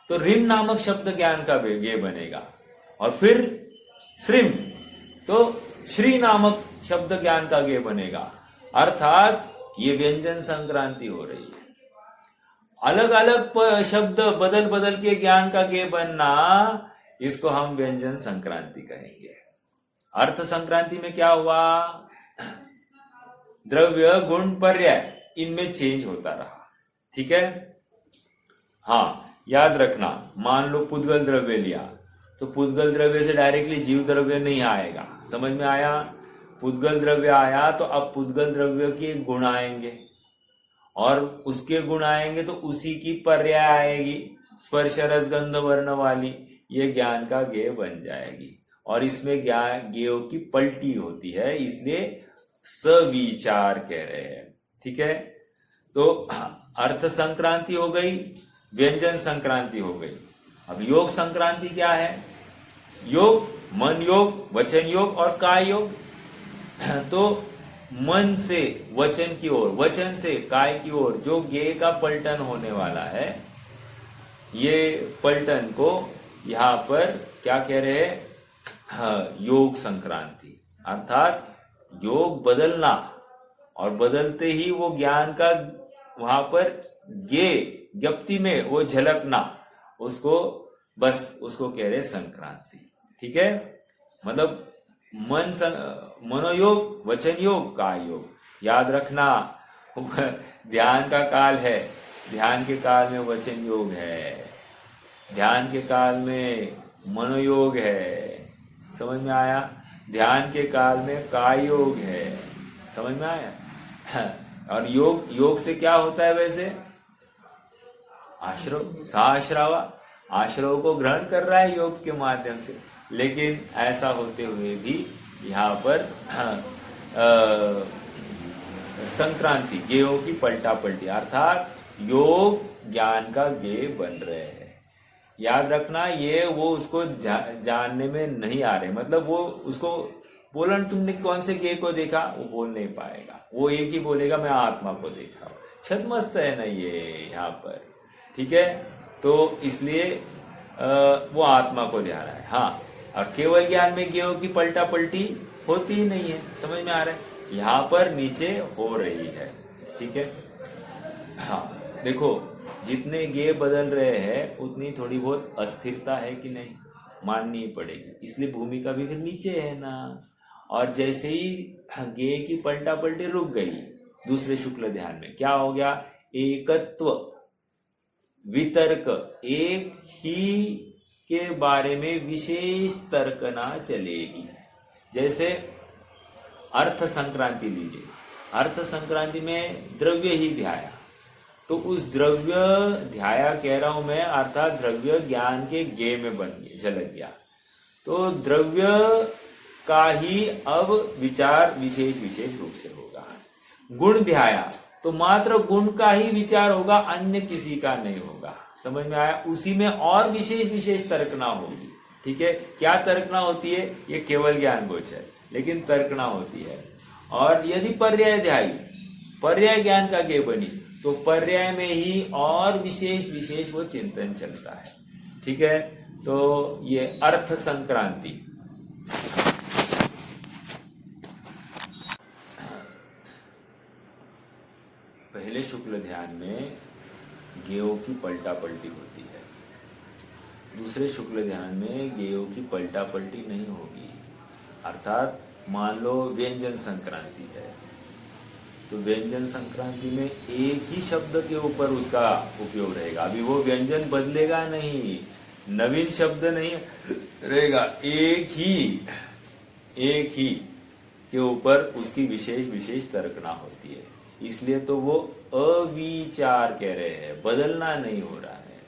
तो रिम नामक शब्द ज्ञान का गे बनेगा। और फिर श्रीम, तो श्री नामक शब्द ज्ञान का गे बनेगा। अर्थात ये व्यंजन संक्रांति हो रही है। अलग अलग शब्द बदल बदल के ज्ञान का गे बनना, इसको हम व्यंजन संक्रांति कहेंगे। अर्थ संक्रांति में क्या हुआ? द्रव्य, गुण, पर्याय, इनमें चेंज होता रहा। ठीक है। हाँ, याद रखना, मान लो पुद्गल द्रव्य लिया, तो पुद्गल द्रव्य से डायरेक्टली जीव द्रव्य नहीं आएगा। समझ में आया? पुद्गल द्रव्य आया तो अब पुद्गल द्रव्य के गुण आएंगे, और उसके गुण आएंगे तो उसी की पर्याय आएगी, स्पर्श रस गंध वर्ण वाली, ये ज्ञान का गे बन जाएगी। और इसमें ज्ञान गेयों की पलटी होती है, इसलिए सविचार कह रहे हैं। ठीक है। तो अर्थ संक्रांति हो गई, व्यंजन संक्रांति हो गई। अब योग संक्रांति क्या है? योग, मन योग, वचन योग और काय योग। तो मन से वचन की ओर, वचन से काय की ओर जो गे का पलटन होने वाला है, ये पलटन को यहां पर क्या कह रहे हैं? योग संक्रांति। अर्थात योग बदलना, और बदलते ही वो ज्ञान का वहां पर गे, ज्ञप्ति में वो झलकना, उसको कह रहे संक्रांति। ठीक है। मतलब मनोयोग, वचन योग, काय योग। याद रखना, ध्यान का काल है, ध्यान के काल में वचन योग है, ध्यान के काल में मनोयोग है। समझ में आया? ध्यान के काल में काय योग है। समझ में आया? और योग से क्या होता है वैसे? आश्रव, साश्रावा, आश्रव को ग्रहण कर रहा है योग के माध्यम से। लेकिन ऐसा होते हुए भी यहाँ पर संक्रांति, गेयों की पलटा पलटी, अर्थात योग ज्ञान का गे बन रहे हैं। याद रखना, ये वो उसको जानने में नहीं आ रहे, मतलब वो उसको बोला तुमने कौन से गे को देखा, वो बोल नहीं पाएगा। वो एक ही बोलेगा मैं आत्मा को देखा। छदमस्त है ना ये यहाँ पर। ठीक है। तो इसलिए वो आत्मा को ध्यान रहा है। हाँ, और केवल ज्ञान में गेयों की पलटा पलटी होती ही नहीं है। समझ में आ रहा है? यहाँ पर नीचे हो रही है। ठीक है, हाँ देखो, जितने गे बदल रहे हैं उतनी थोड़ी बहुत अस्थिरता है कि नहीं, माननी ही पड़ेगी। इसलिए भूमिका भी फिर नीचे है ना। और जैसे ही गे की पलटा पलटी रुक गई दूसरे शुक्ल ध्यान में, क्या हो गया? एकत्व, वितर्क, एक ही के बारे में विशेष तर्कना चलेगी। जैसे अर्थ संक्रांति लीजिए, अर्थ संक्रांति में द्रव्य ही ध्याया, तो उस द्रव्य ध्याया कह रहा हूं मैं, अर्थात द्रव्य ज्ञान के गे में बन गया, झलक गया। तो द्रव्य का ही अब विचार विशेष विशेष रूप से होगा। गुण ध्याया तो मात्र गुण का ही विचार होगा, अन्य किसी का नहीं होगा। समझ में आया? उसी में और विशेष विशेष तर्कना होगी। ठीक है, क्या तर्कना होती है? ये केवल ज्ञान गोचर, लेकिन तर्कना होती है। और यदि पर्याय ध्यायी, पर्याय ज्ञान का गे बनी, तो पर्याय में ही और विशेष विशेष वो चिंतन चलता है। ठीक है, तो ये अर्थ संक्रांति। पहले शुक्ल ध्यान में गेयों की पलटा पलटी होती है, दूसरे शुक्ल ध्यान में गेयों की पलटा पलटी नहीं होगी। अर्थात मान लो व्यंजन संक्रांति है, तो व्यंजन संक्रांति में एक ही शब्द के ऊपर उसका उपयोग रहेगा। अभी वो व्यंजन बदलेगा नहीं, नवीन शब्द नहीं रहेगा, एक ही के ऊपर उसकी विशेष विशेष तर्कना होती है। इसलिए तो वो अविचार कह रहे हैं, बदलना नहीं हो रहा है।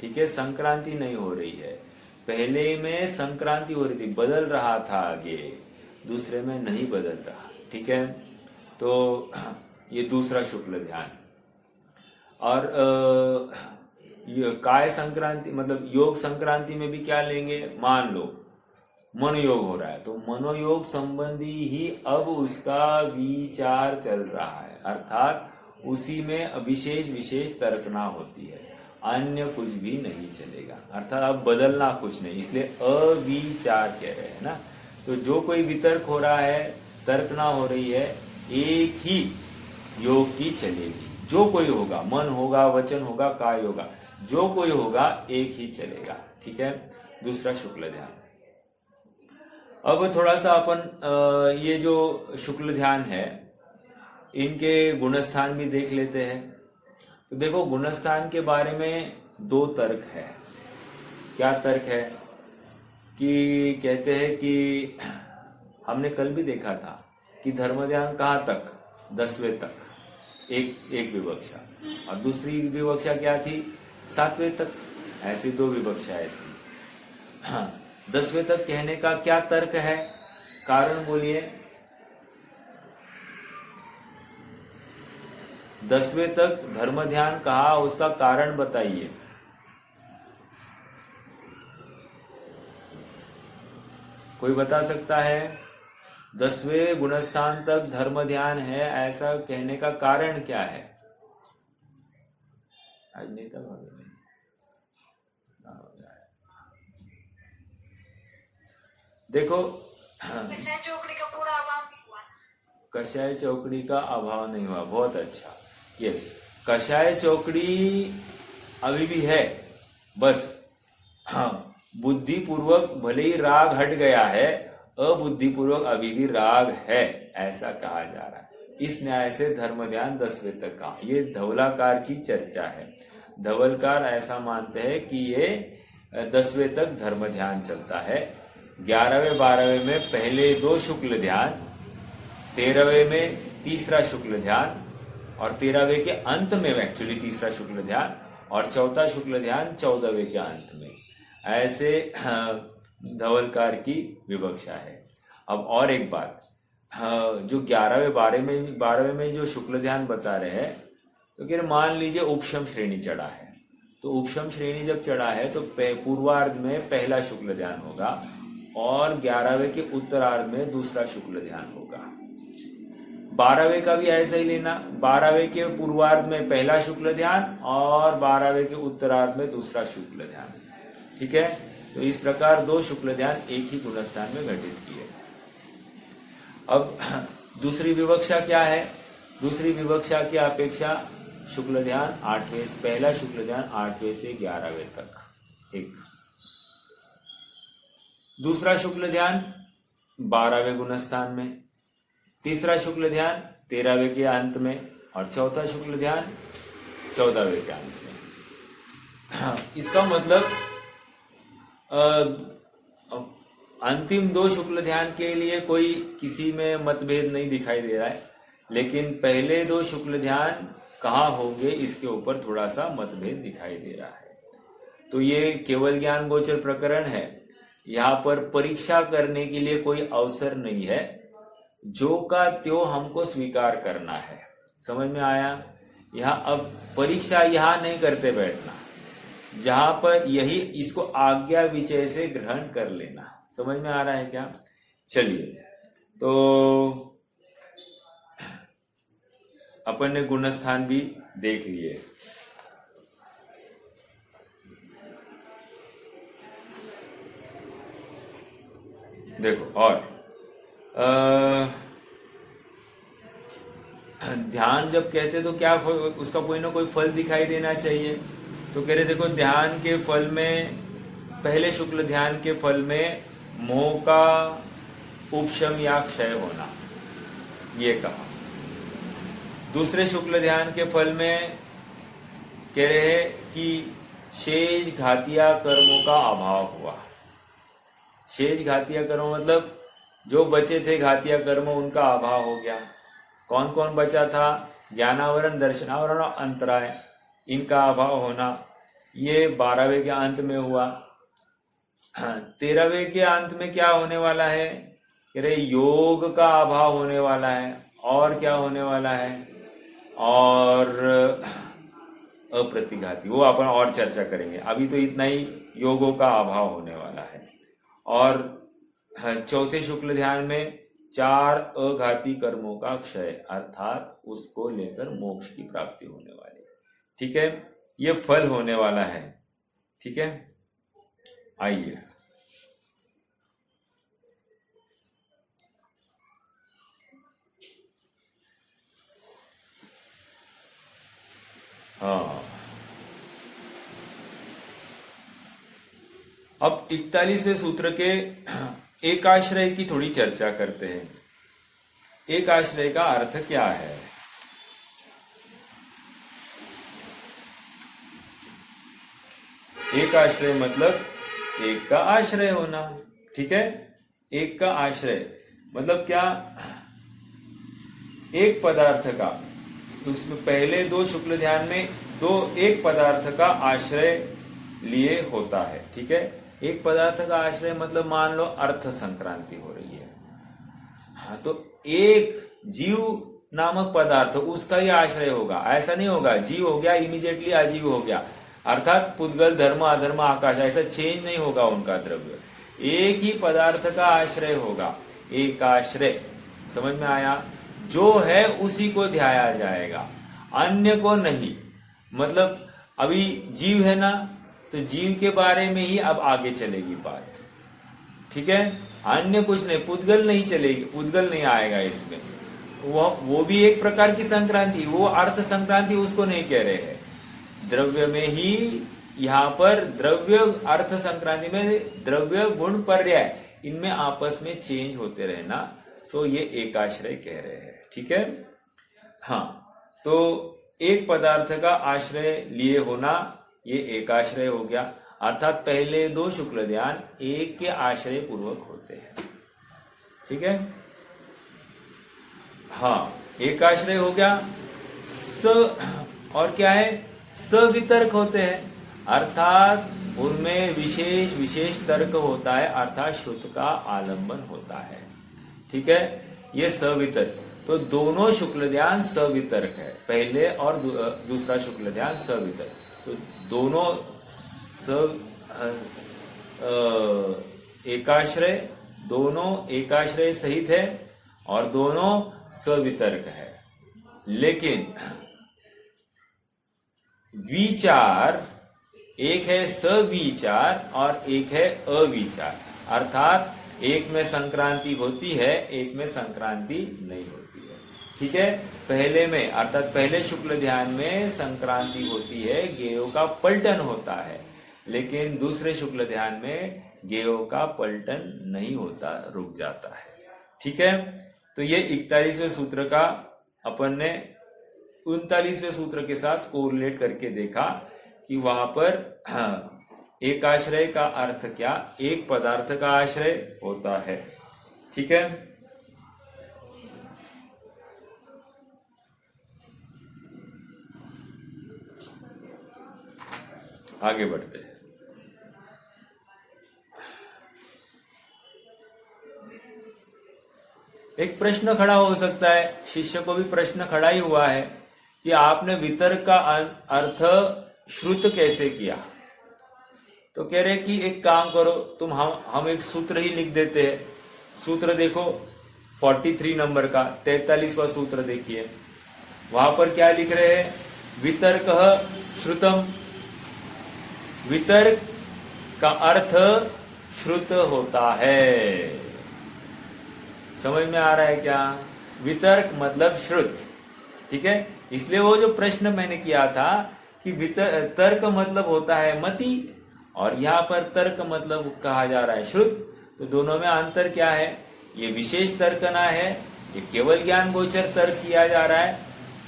ठीक है, संक्रांति नहीं हो रही है। पहले में संक्रांति हो रही थी, बदल रहा था आगे, दूसरे में नहीं बदल रहा। ठीक है, तो ये दूसरा शुक्ल ध्यान। और ये काय संक्रांति मतलब योग संक्रांति में भी क्या लेंगे? मान लो मनोयोग हो रहा है, तो मनोयोग संबंधी ही अब उसका विचार चल रहा है, अर्थात उसी में विशेष विशेष तर्कना होती है, अन्य कुछ भी नहीं चलेगा। अर्थात अब बदलना कुछ नहीं, इसलिए अविचार कह रहे हैं ना। तो जो कोई वितर्क हो रहा है, तर्कना हो रही है, एक ही योग की चलेगी। जो कोई होगा, मन होगा, वचन होगा, काय होगा, जो कोई होगा एक ही चलेगा। ठीक है, दूसरा शुक्ल ध्यान। अब थोड़ा सा अपन ये जो शुक्ल ध्यान है इनके गुणस्थान भी देख लेते हैं। तो देखो, गुणस्थान के बारे में दो तर्क है। क्या तर्क है? कि कहते हैं कि हमने कल भी देखा था कि धर्म ध्यान कहाँ तक? 10वें तक, एक विवक्षा, और दूसरी विवक्षा क्या थी? 7वें तक। ऐसी दो विवक्षा ऐसी। हाँ, 10वें तक कहने का क्या तर्क है? कारण बोलिए। 10वें तक धर्म ध्यान कहा, उसका कारण बताइए। कोई बता सकता है? 10वें गुणस्थान तक धर्म ध्यान है, ऐसा कहने का कारण क्या है? आज नहीं था भाभी, देखो, कषाय चौकड़ी का पूरा अभाव नहीं हुआ। कषाय चौकड़ी का अभाव नहीं हुआ, बहुत अच्छा। यस, कषाय चौकड़ी अभी भी है, बस हाँ, बुद्धिपूर्वक भले ही राग हट गया है, अबुद्धिपूर्वक अभी भी राग है, ऐसा कहा जा रहा है। इस न्याय से धर्म ध्यान 10वें तक का, ये धवलाकार की चर्चा है। धवलकार ऐसा मानते हैं कि ये 10वें तक धर्म ध्यान चलता है। 11वें 12वें में पहले दो शुक्ल ध्यान, 13वें में तीसरा शुक्ल ध्यान, और 13वें के अंत में एक्चुअली तीसरा शुक्ल ध्यान, और चौथा शुक्ल ध्यान 14वें के अंत में। ऐसे धवलकार की विवक्षा है। अब और एक बात, जो 11वें 12वें में जो शुक्ल ध्यान बता रहे हैं, तो कह रहे मान लीजिए उपशम श्रेणी चढ़ा है, तो उपशम श्रेणी जब चढ़ा है तो पूर्वार्ध में पहला शुक्ल ध्यान होगा, और 11वें के उत्तरार्ध में दूसरा शुक्ल ध्यान होगा। 12वें का भी ऐसा ही लेना, 12वें के पूर्वार्ध में पहला शुक्ल ध्यान और 12वें के उत्तरार्ध में दूसरा शुक्ल ध्यान। ठीक है, तो इस प्रकार दो शुक्ल ध्यान एक ही गुणस्थान में घटित किए। अब दूसरी विवक्षा क्या है? दूसरी विवक्षा की अपेक्षा शुक्ल ध्यान 8वें, पहला शुक्ल ध्यान 8वें से 11वें तक एक, दूसरा शुक्ल ध्यान 12वें गुणस्थान में, तीसरा शुक्ल ध्यान 13वें के अंत में और चौथा शुक्ल ध्यान 14वें के अंत में। इसका मतलब अंतिम दो शुक्ल ध्यान के लिए कोई किसी में मतभेद नहीं दिखाई दे रहा है, लेकिन पहले दो शुक्ल ध्यान कहाँ होंगे इसके ऊपर थोड़ा सा मतभेद दिखाई दे रहा है। तो ये केवल ज्ञान गोचर प्रकरण है, यहाँ पर परीक्षा करने के लिए कोई अवसर नहीं है, जो का त्यों हमको स्वीकार करना है। समझ में आया? यहाँ अब परीक्षा यहाँ नहीं करते बैठना, जहां पर यही इसको आज्ञा विचय से ग्रहण कर लेना। समझ में आ रहा है क्या? चलिए, तो अपन ने गुणस्थान भी देख लिए। देखो, और ध्यान जब कहते तो क्या उसका कोई ना कोई फल दिखाई देना चाहिए। तो कह रहे देखो, ध्यान के फल में, पहले शुक्ल ध्यान के फल में मोह का उपशम या क्षय होना, ये कहा। दूसरे शुक्ल ध्यान के फल में कह रहे हैं कि शेष घातिया कर्मों का अभाव हुआ। शेष घातिया कर्म मतलब जो बचे थे घातिया कर्म, उनका अभाव हो गया। कौन कौन बचा था? ज्ञानावरण, दर्शनावरण और अंतराय, इनका अभाव होना, ये 12वें के अंत में हुआ। 13वें के अंत में क्या होने वाला है? कह रहे योग का अभाव होने वाला है। और क्या होने वाला है? और अप्रतिघाती, वो अपन और चर्चा करेंगे, अभी तो इतना ही, योगों का अभाव होने वाला है। और चौथे शुक्ल ध्यान में 4 अघाती कर्मों का क्षय, अर्थात उसको लेकर मोक्ष की प्राप्ति होने वाली है। ठीक है, ये फल होने वाला है। ठीक है, आइए हाँ, अब 41वें सूत्र के एक आश्रय की थोड़ी चर्चा करते हैं। एक आश्रय का अर्थ क्या है? एक आश्रय मतलब एक का आश्रय होना। ठीक है, एक का आश्रय मतलब क्या? एक पदार्थ का, उसमें पहले दो शुक्ल ध्यान में एक पदार्थ का आश्रय लिए होता है। ठीक है, एक पदार्थ का आश्रय मतलब मान लो अर्थ संक्रांति हो रही है, हाँ, तो एक जीव नामक पदार्थ, उसका ही आश्रय होगा। ऐसा नहीं होगा जीव हो गया इमीडिएटली अजीव हो गया, अर्थात पुद्गल, धर्म, अधर्म, आकाश, ऐसा चेंज नहीं होगा उनका द्रव्य। एक ही पदार्थ का आश्रय होगा, एक आश्रय। समझ में आया? जो है उसी को ध्याया जाएगा, अन्य को नहीं। मतलब अभी जीव है ना, तो जीव के बारे में ही अब आगे चलेगी बात। ठीक है, अन्य कुछ नहीं, पुद्गल नहीं चलेगी, पुद्गल नहीं आएगा इसमें। वो भी एक प्रकार की संक्रांति, वो अर्थ संक्रांति उसको नहीं कह रहे हैं। द्रव्य में ही, यहाँ पर द्रव्य अर्थ संक्रांति में द्रव्य गुण पर्याय, इनमें आपस में चेंज होते रहना, सो ये एकाश्रय कह रहे हैं। ठीक है, हाँ, तो एक पदार्थ का आश्रय लिए होना, ये एकाश्रय हो गया। अर्थात पहले दो शुक्ल ध्यान एक के आश्रय पूर्वक होते हैं। ठीक है, हाँ, एकाश्रय हो गया। और क्या है? सवितर्क होते हैं, अर्थात उनमें विशेष विशेष तर्क होता है, अर्थात श्रुत का आलंबन होता है। ठीक है, ये सवितर्क। तो दोनों शुक्ल ध्यान सवितर्क है, पहले और दूसरा शुक्ल ध्यान सवितर्क। तो दोनों एकाश्रय, दोनों एकाश्रय सहित है और दोनों सवितर्क है। लेकिन विचार एक है सविचार और एक है अविचार, अर्थात एक में संक्रांति होती है, एक में संक्रांति नहीं होती है। ठीक है, पहले में अर्थात पहले शुक्ल ध्यान में संक्रांति होती है, गेयों का पलटन होता है, लेकिन दूसरे शुक्ल ध्यान में गेयों का पलटन नहीं होता, रुक जाता है। ठीक है, तो ये 41वें सूत्र का अपन ने 39वें सूत्र के साथ कोरिलेट करके देखा कि वहां पर एक आश्रय का अर्थ क्या, एक पदार्थ का आश्रय होता है। ठीक है, आगे बढ़ते हैं। एक प्रश्न खड़ा हो सकता है, शिष्य को भी प्रश्न खड़ा ही हुआ है कि आपने वितर्क का अर्थ श्रुत कैसे किया। तो कह रहे कि एक काम करो तुम, हम एक सूत्र ही लिख देते हैं। सूत्र देखो 43 नंबर का 43वां सूत्र देखिए, वहां पर क्या लिख रहे हैं, वितर्क श्रुतम। वितर्क का अर्थ श्रुत होता है। समझ में आ रहा है क्या? वितर्क मतलब श्रुत। ठीक है, इसलिए वो जो प्रश्न मैंने किया था कि तर्क मतलब होता है मति और यहाँ पर तर्क मतलब कहा जा रहा है श्रुत, तो दोनों में अंतर क्या है? ये विशेष तर्कना है, ये केवल ज्ञान गोचर तर्क किया जा रहा है।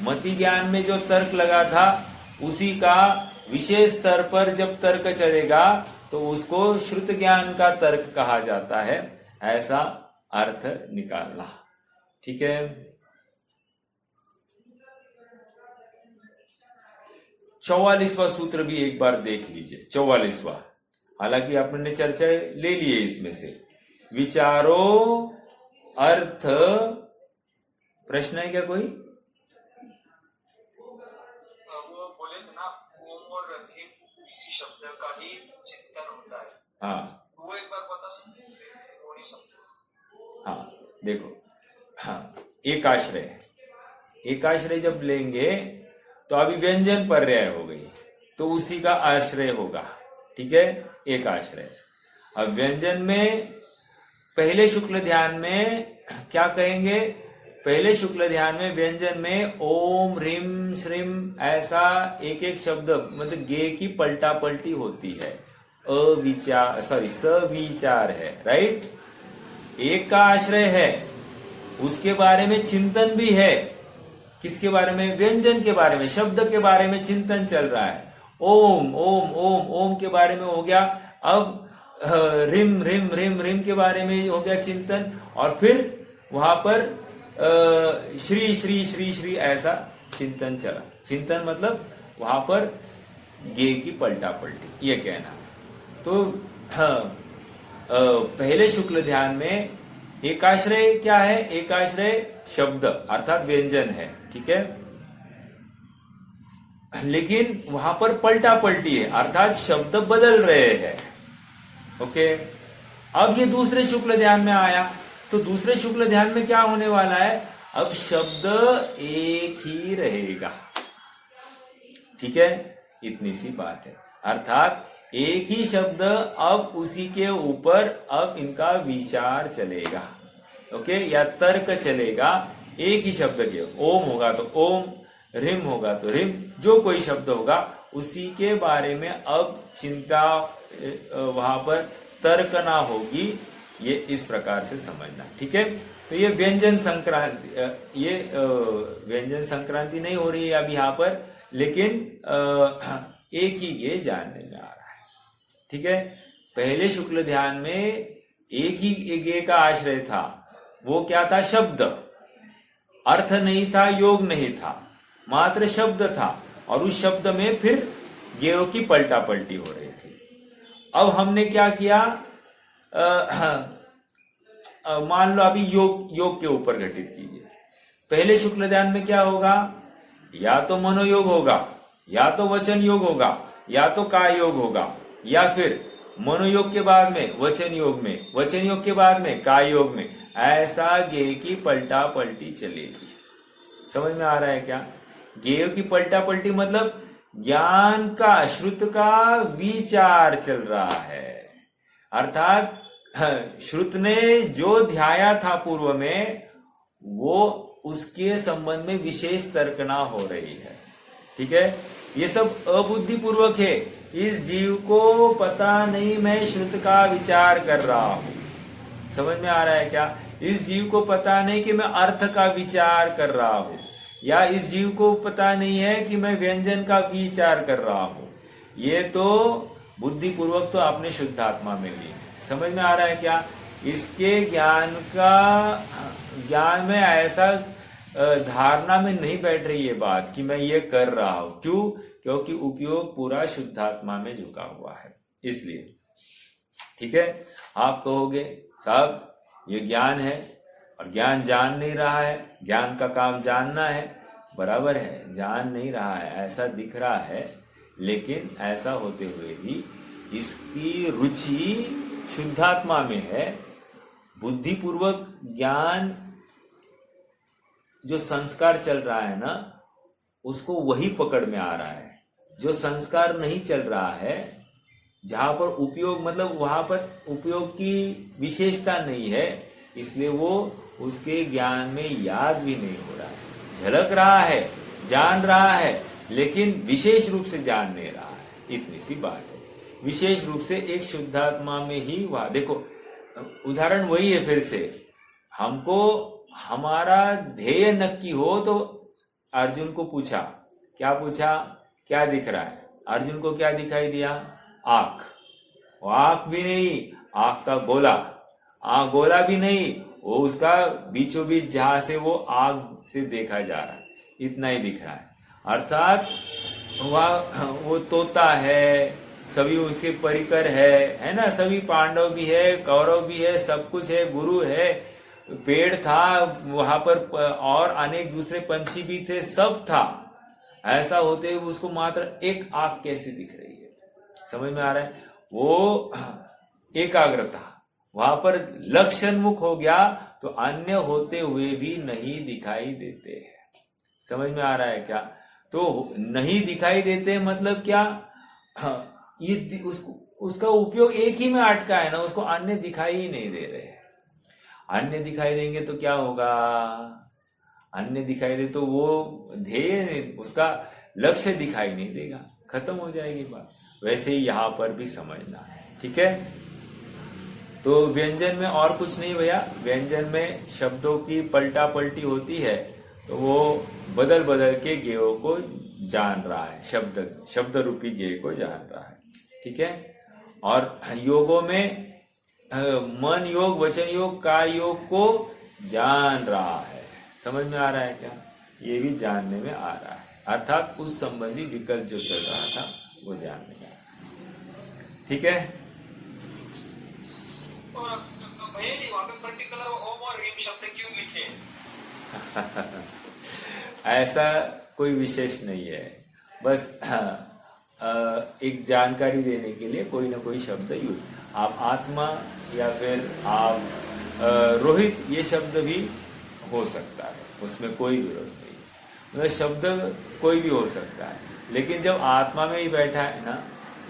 मति ज्ञान में जो तर्क लगा था उसी का विशेष स्तर पर जब तर्क चलेगा तो उसको श्रुत ज्ञान का तर्क कहा जाता है, ऐसा अर्थ निकालना। ठीक है, 44वां सूत्र भी एक बार देख लीजिए। 44वां, हालांकि आपने चर्चा ले ली है इसमें से। विचारो अर्थ, प्रश्न है क्या कोई? वो बोले थे ना, ओम और अधिक इसी शब्द का ही चिंतन होता है। हाँ, वो एक बार बता सकते हैं? वो नहीं समझो। हाँ देखो, हाँ एक आश्रय, एक आश्रय जब लेंगे तो अभी व्यंजन पर्याय हो गई तो उसी का आश्रय होगा। ठीक है, एक आश्रय। अब व्यंजन में पहले शुक्ल ध्यान में क्या कहेंगे? पहले शुक्ल ध्यान में व्यंजन में ओम ह्रीम श्रीम ऐसा एक एक शब्द, मतलब गे की पलटा पलटी होती है। अविचार, सॉरी सविचार है, राइट। एक का आश्रय है, उसके बारे में चिंतन भी है। किसके बारे में? व्यंजन के बारे में, शब्द के बारे में चिंतन चल रहा है। ओम ओम ओम ओम के बारे में हो गया, अब रिम रिम रिम रिम के बारे में हो गया चिंतन, और फिर वहां पर श्री श्री श्री श्री ऐसा चिंतन चला। चिंतन मतलब वहां पर गे की पलटा पलटी, ये कहना। तो पहले शुक्ल ध्यान में एकाश्रय क्या है? एकाश्रय शब्द अर्थात व्यंजन है। ठीक है, लेकिन वहां पर पलटा पलटी है, अर्थात शब्द बदल रहे हैं। ओके, अब ये दूसरे शुक्ल ध्यान में आया तो दूसरे शुक्ल ध्यान में क्या होने वाला है? अब शब्द एक ही रहेगा। ठीक है, इतनी सी बात है, अर्थात एक ही शब्द, अब उसी के ऊपर अब इनका विचार चलेगा। ओके, या तर्क चलेगा एक ही शब्द के। ओम होगा तो ओम, रिम होगा तो रिम, जो कोई शब्द होगा उसी के बारे में अब चिंता, वहां पर तर्क ना होगी। ये इस प्रकार से समझना। ठीक है, तो ये व्यंजन संक्रांति, ये व्यंजन संक्रांति नहीं हो रही है अब यहाँ पर, लेकिन एक ही ये जानने में आ रहा है। ठीक है, पहले शुक्ल ध्यान में एक ही गे का आश्रय था, वो क्या था? शब्द। अर्थ नहीं था, योग नहीं था, मात्र शब्द था, और उस शब्द में फिर गेयों की पलटा पलटी हो रही थी। अब हमने क्या किया? मान लो अभी योग के ऊपर घटित कीजिए। पहले शुक्ल ध्यान में क्या होगा? या तो मनोयोग होगा, या तो वचन योग होगा, या तो काय योग होगा, या फिर मनोयोग के बाद में वचन योग में, वचन योग के बाद में काय योग में, ऐसा गे की पलटा पलटी चलेगी। समझ में आ रहा है क्या? गेय की पलटा पलटी मतलब ज्ञान का, श्रुत का विचार चल रहा है। अर्थात श्रुत ने जो ध्याया था पूर्व में, वो उसके संबंध में विशेष तर्कना हो रही है। ठीक है, ये सब अबुद्धि पूर्वक है। इस जीव को पता नहीं मैं श्रुत का विचार कर रहा हूं। समझ में आ रहा है क्या? इस जीव को पता नहीं कि मैं अर्थ का विचार कर रहा हूं, या इस जीव को पता नहीं है कि मैं व्यंजन का विचार कर रहा हूं। ये तो बुद्धि पूर्वक तो आपने शुद्धात्मा में ली है। समझ में आ रहा है क्या? इसके ज्ञान में ऐसा धारणा में नहीं बैठ रही है बात कि मैं ये कर रहा हूं। क्यों? क्योंकि उपयोग पूरा शुद्धात्मा में झुका हुआ है, इसलिए। ठीक है, आप कहोगे साहब ये ज्ञान है और ज्ञान जान नहीं रहा है, ज्ञान का काम जानना है। बराबर है, जान नहीं रहा है, ऐसा दिख रहा है, लेकिन ऐसा होते हुए भी इसकी रुचि शुद्धात्मा में है। बुद्धिपूर्वक ज्ञान जो संस्कार चल रहा है ना, उसको वही पकड़ में आ रहा है। जो संस्कार नहीं चल रहा है, जहां पर उपयोग, मतलब वहां पर उपयोग की विशेषता नहीं है, इसलिए वो उसके ज्ञान में याद भी नहीं हो रहा है। झलक रहा है, जान रहा है, लेकिन विशेष रूप से जान नहीं रहा है। इतनी सी बात है। विशेष रूप से एक शुद्धात्मा में ही वह, देखो उदाहरण वही है। फिर से हमको हमारा ध्येय नक्की हो तो अर्जुन को पूछा, क्या पूछा? क्या दिख रहा है? अर्जुन को क्या दिखाई दिया? आंख। वो आंख भी नहीं, आंख का गोला, आंख गोला भी नहीं, वो उसका बीचों बीच जहां से वो आग से देखा जा रहा है, इतना ही दिख रहा है। अर्थात वह वो तोता है, सभी उसके परिकर है ना, सभी पांडव भी है, कौरव भी है, सब कुछ है, गुरु है, पेड़ था वहां पर, और अनेक दूसरे पंछी भी थे, सब था। ऐसा होते हुए उसको मात्र एक आंख कैसे दिख रही है? समझ में आ रहा है? वो एकाग्रता वहां पर लक्ष्योन्मुख हो गया तो अन्य होते हुए भी नहीं दिखाई देते हैं। समझ में आ रहा है क्या? तो नहीं दिखाई देते मतलब क्या? ये उसका उपयोग एक ही में अटका है ना, उसको अन्य दिखाई ही नहीं दे रहे। अन्य दिखाई देंगे तो क्या होगा? अन्य दिखाई दे तो वो ध्येय, उसका लक्ष्य दिखाई नहीं देगा, खत्म हो जाएगी बात। वैसे ही यहां पर भी समझना है। ठीक है, तो व्यंजन में और कुछ नहीं भैया। व्यंजन में शब्दों की पलटा पलटी होती है, तो वो बदल बदल के गेयों को जान रहा है, शब्द रूपी गेय को जान रहा है। ठीक है, और योगों में मन योग, वचन योग, काय योग को जान रहा है। समझ में आ रहा है क्या? ये भी जानने में आ रहा है। अर्थात उस संबंधी विकल्प जो चल रहा था वो जानने में आ रहा है। ठीक है, भैया जी वहां पे पर्टिकुलर ओम और ह्रीम शब्द क्यों लिखे? ऐसा कोई विशेष नहीं है, बस एक जानकारी देने के लिए कोई ना कोई शब्द यूज। आप आत्मा या फिर आप रोहित, ये शब्द भी हो सकता है, उसमें कोई विरोध नहीं। मतलब शब्द कोई भी हो सकता है, लेकिन जब आत्मा में ही बैठा है ना,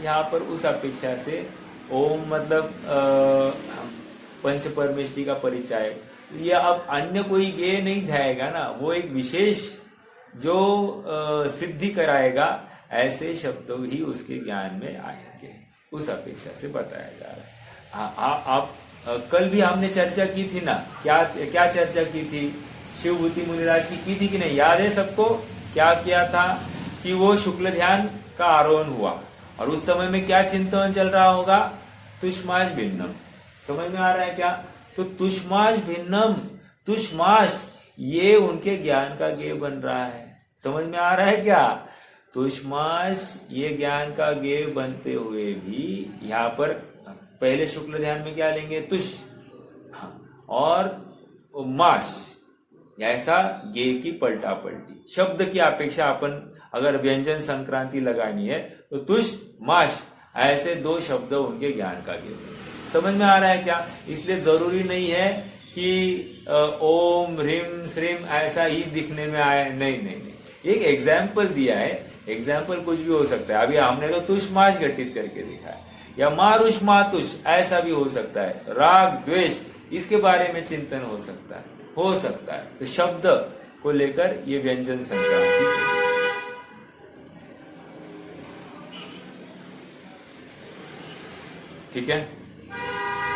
यहाँ पर उस अपेक्षा से ओम मतलब पंच परमेष्टि का परिचय, ये अब अन्य कोई गेय नहीं जाएगा ना, वो एक विशेष जो सिद्धि कराएगा, ऐसे शब्दों ही उसके ज्ञान में आएंगे, उस अपेक्षा से बताया जा रहा है। आप कल भी हमने चर्चा की थी ना, क्या चर्चा की थी? शिवभूति मुनिराज की थी कि नहीं? याद है सबको? क्या किया था कि वो शुक्ल ध्यान का आरोहण हुआ और उस समय में क्या चिंतन चल रहा होगा? तुष्माश भिन्नम। समझ में आ रहा है क्या? तो तुष्माश भिन्नम, तुष्माश ये उनके ज्ञान का गेय बन रहा है। समझ में आ रहा है क्या? तुष्माश ये ज्ञान का गेय बनते हुए भी यहाँ पर पहले शुक्ल ध्यान में क्या लेंगे? तुष, और माश, ऐसा गेय की पलटा पलटी। शब्द की अपेक्षा अपन अगर व्यंजन संक्रांति लगानी है तो तुष माश, ऐसे दो शब्द उनके ज्ञान का गेय। समझ में आ रहा है क्या? इसलिए जरूरी नहीं है कि ओम ह्रीम श्रीम ऐसा ही दिखने में आए, नहीं नहीं नहीं। एक एग्जाम्पल दिया है एग्जाम्पल कुछ भी हो सकता है। अभी हमने तो तुष माश घटित करके दिखा है, या मारुष मातुष ऐसा भी हो सकता है। राग द्वेष इसके बारे में चिंतन हो सकता है। तो शब्द को लेकर ये व्यंजन संक्रांति। ठीक है,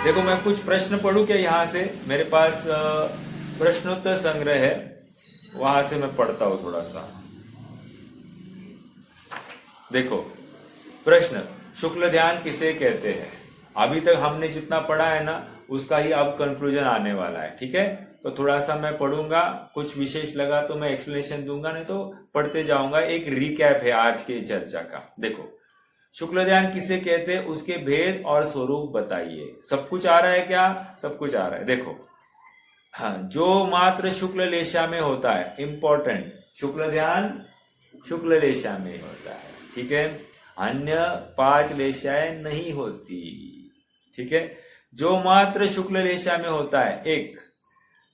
देखो मैं कुछ प्रश्न पढ़ूं क्या यहां से? मेरे पास प्रश्नोत्तर संग्रह है, वहां से मैं पढ़ता हूं थोड़ा सा। देखो प्रश्न, शुक्ल ध्यान किसे कहते हैं? अभी तक हमने जितना पढ़ा है ना, उसका ही अब कंक्लूजन आने वाला है। ठीक है, तो थोड़ा सा मैं पढ़ूंगा, कुछ विशेष लगा तो मैं एक्सप्लेनेशन दूंगा, नहीं तो पढ़ते जाऊंगा। एक रिकैप है आज के चर्चा का। देखो, शुक्ल ध्यान किसे कहते हैं, उसके भेद और स्वरूप बताइए। सब कुछ आ रहा है क्या? सब कुछ आ रहा है। देखो, हाँ, जो मात्र शुक्ल लेशा में होता है, इंपॉर्टेंट, शुक्ल ध्यान शुक्ल लेशा में होता है। ठीक है, अन्य 5 लेशाएं नहीं होती। ठीक है, जो मात्र शुक्ल लेशा में होता है। 1,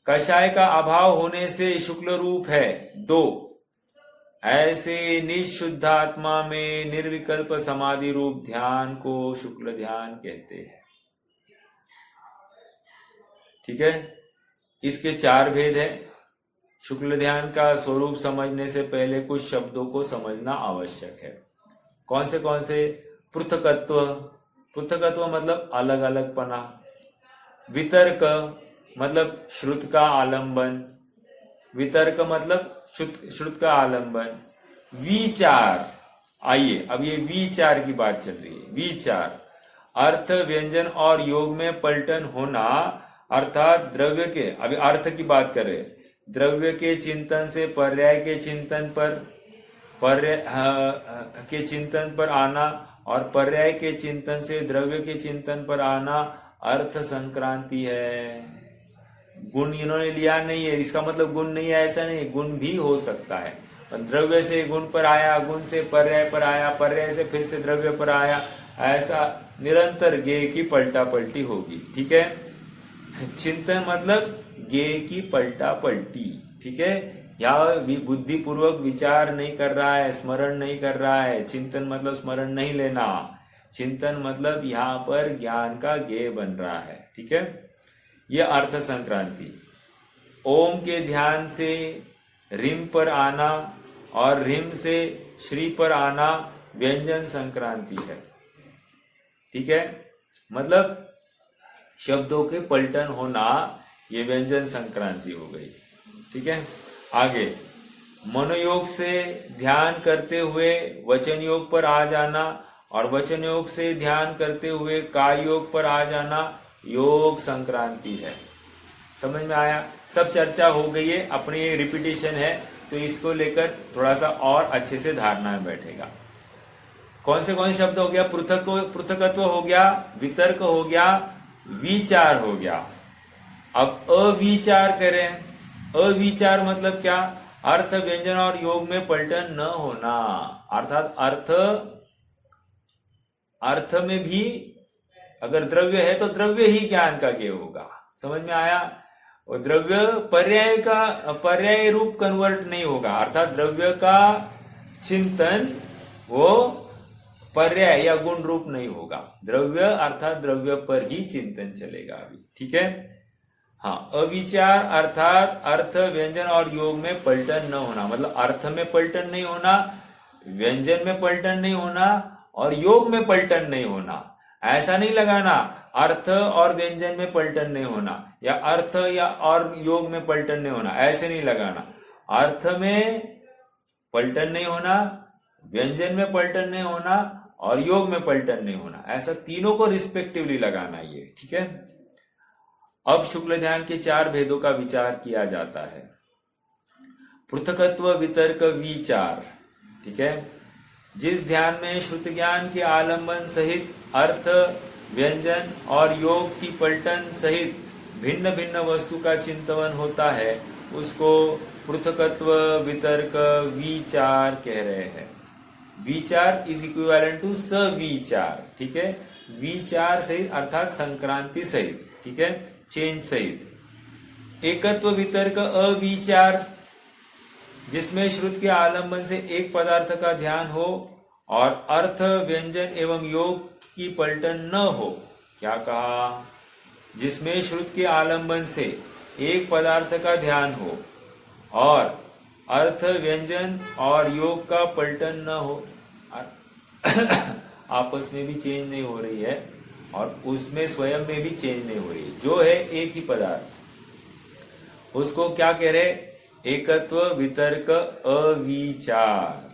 कषाय का अभाव होने से शुक्ल रूप है। 2, ऐसे निशुद्धात्मा में निर्विकल्प समाधि रूप ध्यान को शुक्ल ध्यान कहते हैं। ठीक है, इसके 4 भेद है। शुक्ल ध्यान का स्वरूप समझने से पहले कुछ शब्दों को समझना आवश्यक है। कौन से? पृथकत्व, पृथकत्व मतलब अलग अलग पना। वितर्क मतलब श्रुत का आलंबन, वितर्क मतलब श्रुत का आलंबन। विचार, आइए अब ये विचार की बात चल रही है। विचार, अर्थ व्यंजन और योग में पलटन होना, अर्थात द्रव्य के, अभी अर्थ की बात कर रहे हैं, द्रव्य के चिंतन से पर्याय के चिंतन पर आना, और पर्याय के चिंतन से द्रव्य के चिंतन पर आना अर्थ संक्रांति है। गुण इन्होंने लिया नहीं है, इसका मतलब गुण नहीं है ऐसा नहीं, गुण भी हो सकता है। द्रव्य से गुण पर आया, गुण से पर्याय पर आया, पर्याय से फिर से द्रव्य पर आया, ऐसा निरंतर गेय की पलटा पलटी होगी। ठीक है, चिंतन मतलब गेय की पलटा पलटी। ठीक है, यहाँ बुद्धि पूर्वक विचार नहीं कर रहा है, स्मरण नहीं कर रहा है। चिंतन मतलब स्मरण नहीं लेना, चिंतन मतलब यहाँ पर ज्ञान का गेय बन रहा है। ठीक है, ये अर्थ संक्रांति। ओम के ध्यान से रिम पर आना और रिम से श्री पर आना व्यंजन संक्रांति है। ठीक है, मतलब शब्दों के पलटन होना, ये व्यंजन संक्रांति हो गई। ठीक है, आगे मनोयोग से ध्यान करते हुए वचन योग पर आ जाना, और वचन योग से ध्यान करते हुए काय योग पर आ जाना योग संक्रांति है। समझ में आया? सब चर्चा हो गई है, अपनी रिपीटिशन है, तो इसको लेकर थोड़ा सा और अच्छे से धारणा में बैठेगा। कौन से शब्द हो गया? पृथकत्व हो गया, वितर्क हो गया, विचार हो गया। अब अविचार करें। अविचार मतलब क्या? अर्थ व्यंजन और योग में पलटन न होना, अर्थात अर्थ में भी अगर द्रव्य है तो द्रव्य ही ज्ञान का ज्ञेय होगा। समझ में आया? और द्रव्य पर्याय रूप कन्वर्ट नहीं होगा, अर्थात द्रव्य का चिंतन वो पर्याय या गुण रूप नहीं होगा। द्रव्य अर्थात द्रव्य पर ही चिंतन चलेगा अभी। ठीक है, हाँ। अविचार अर्थात अर्थ व्यंजन और योग में पलटन न होना, मतलब अर्थ में पलटन नहीं होना, व्यंजन में पलटन नहीं होना और योग में पलटन नहीं होना। ऐसा नहीं लगाना अर्थ और व्यंजन में पलटन नहीं होना या अर्थ या और योग में पलटन नहीं होना, ऐसे नहीं लगाना। अर्थ में पलटन नहीं होना, व्यंजन में पलटन नहीं होना और योग में पलटन नहीं होना, ऐसा तीनों को रिस्पेक्टिवली लगाना ये। ठीक है, अब शुक्ल ध्यान के 4 भेदों का विचार किया जाता है। पृथकत्व, वितर्क, विचार। ठीक है, जिस ध्यान में श्रुत ज्ञान के आलंबन सहित अर्थ, व्यंजन और योग की पलटन सहित भिन्न भिन्न वस्तु का चिंतन होता है उसको पृथकत्व, वितर्क, विचार कह रहे हैं। विचार इज इक्विवेलेंट टू सविचार। ठीक है, विचार सहित अर्थात संक्रांति सहित, ठीक है, चेंज सहित। एकत्व, वितर्क, अविचार जिसमें श्रुत के आलंबन से एक पदार्थ का ध्यान हो और अर्थ, व्यंजन एवं योग की पलटन न हो। क्या कहा? जिसमें श्रुत के आलंबन से एक पदार्थ का ध्यान हो और अर्थ, व्यंजन और योग का पलटन न हो। आपस में भी चेंज नहीं हो रही है और उसमें स्वयं में भी चेंज नहीं हो रही है। जो है एक ही पदार्थ, उसको क्या कह रहे? एकत्व, वितर्क, अविचार।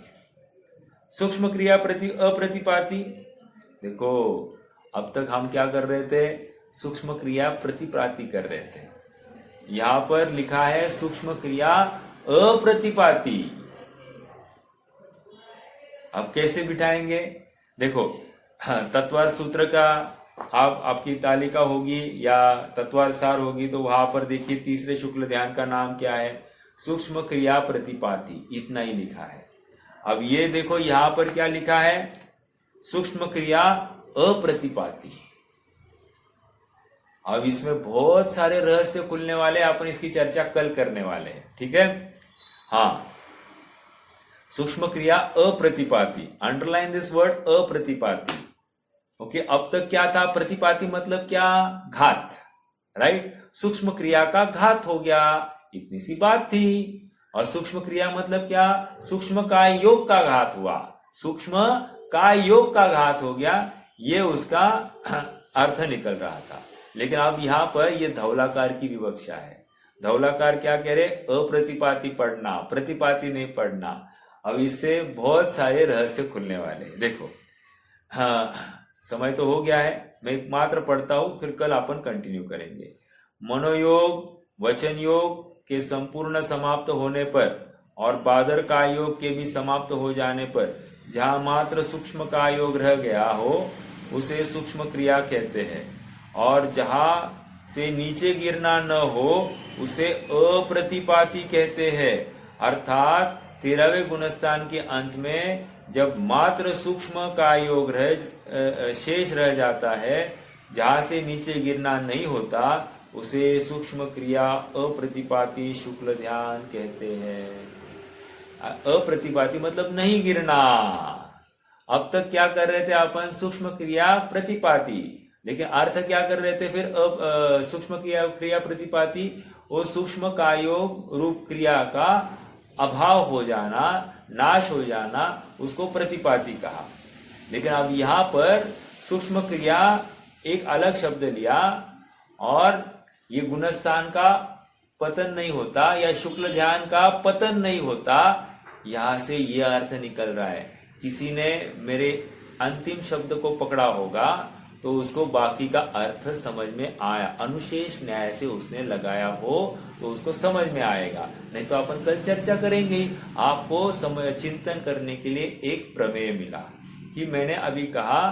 सूक्ष्म क्रिया प्रति अप्रतिपाती। देखो, अब तक हम क्या कर रहे थे? सूक्ष्म क्रिया प्रतिपाती कर रहे थे। यहां पर लिखा है सूक्ष्म क्रिया अप्रतिपाती। अब कैसे बिठाएंगे? देखो, तत्वार सूत्र का आपकी तालिका होगी या तत्वार सार होगी, तो वहां पर देखिए तीसरे शुक्ल ध्यान का नाम क्या है? सूक्ष्म क्रिया प्रतिपाती। इतना ही लिखा है। अब ये देखो यहां पर क्या लिखा है? सूक्ष्म क्रिया अप्रतिपाती। अब इसमें बहुत सारे रहस्य खुलने वाले, अपन इसकी चर्चा कल करने वाले हैं। ठीक है? हाँ, सूक्ष्म क्रिया अप्रतिपाती। अंडरलाइन दिस वर्ड, अप्रतिपाती। ओके, अब तक क्या था? प्रतिपाती मतलब क्या? घात, राइट? सूक्ष्म क्रिया का घात हो गया, इतनी सी बात थी। और सूक्ष्म क्रिया मतलब क्या? सूक्ष्म का योग का घात हुआ, सूक्ष्म का योग का घात हो गया, ये उसका अर्थ निकल रहा था। लेकिन अब यहां पर ये धौलाकार की विवक्षा है। धौलाकार क्या कह रहे? अप्रतिपाती पढ़ना, प्रतिपाती नहीं पढ़ना। अब इससे बहुत सारे रहस्य खुलने वाले हैं। देखो, हाँ, समय तो हो गया है, मैं एक मात्र पढ़ता हूं, फिर कल अपन कंटिन्यू करेंगे। मनोयोग, वचन योग के संपूर्ण समाप्त होने पर और बादर का योग के भी समाप्त हो जाने पर जहां मात्र सूक्ष्म का योग रह गया हो उसे सूक्ष्म क्रिया कहते हैं, और जहां से नीचे गिरना न हो उसे अप्रतिपाती कहते हैं। अर्थात 13वें गुणस्थान के अंत में जब मात्र सूक्ष्म का योग शेष रह जाता है, जहां से नीचे गिरना नहीं होता, उसे सूक्ष्म क्रिया अप्रतिपाती शुक्ल ध्यान कहते हैं। अप्रतिपाती मतलब नहीं गिरना। अब तक क्या कर रहे थे अपन? सूक्ष्म क्रिया प्रतिपाती, लेकिन अर्थ क्या कर रहे थे फिर? सूक्ष्म क्रिया प्रतिपाती, वो सूक्ष्म कायोग रूप क्रिया का अभाव हो जाना, नाश हो जाना, उसको प्रतिपाती कहा। लेकिन अब यहां पर सूक्ष्म क्रिया एक अलग शब्द लिया और ये गुणस्थान का पतन नहीं होता या शुक्ल ध्यान का पतन नहीं होता। यहां से ये अर्थ निकल रहा है। किसी ने मेरे अंतिम शब्द को पकड़ा होगा तो उसको बाकी का अर्थ समझ में आया, अनुशेष न्याय से उसने लगाया हो तो उसको समझ में आएगा, नहीं तो अपन कल चर्चा करेंगे। आपको समय चिंतन करने के लिए एक प्रमेय मिला कि मैंने अभी कहा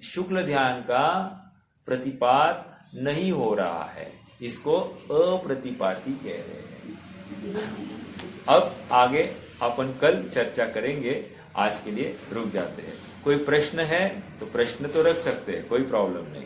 शुक्ल ध्यान का प्रतिपात नहीं हो रहा है, इसको अप्रतिपाती कह रहे हैं। अब आगे अपन कल चर्चा करेंगे, आज के लिए रुक जाते हैं। कोई प्रश्न है तो प्रश्न तो रख सकते हैं, कोई प्रॉब्लम नहीं।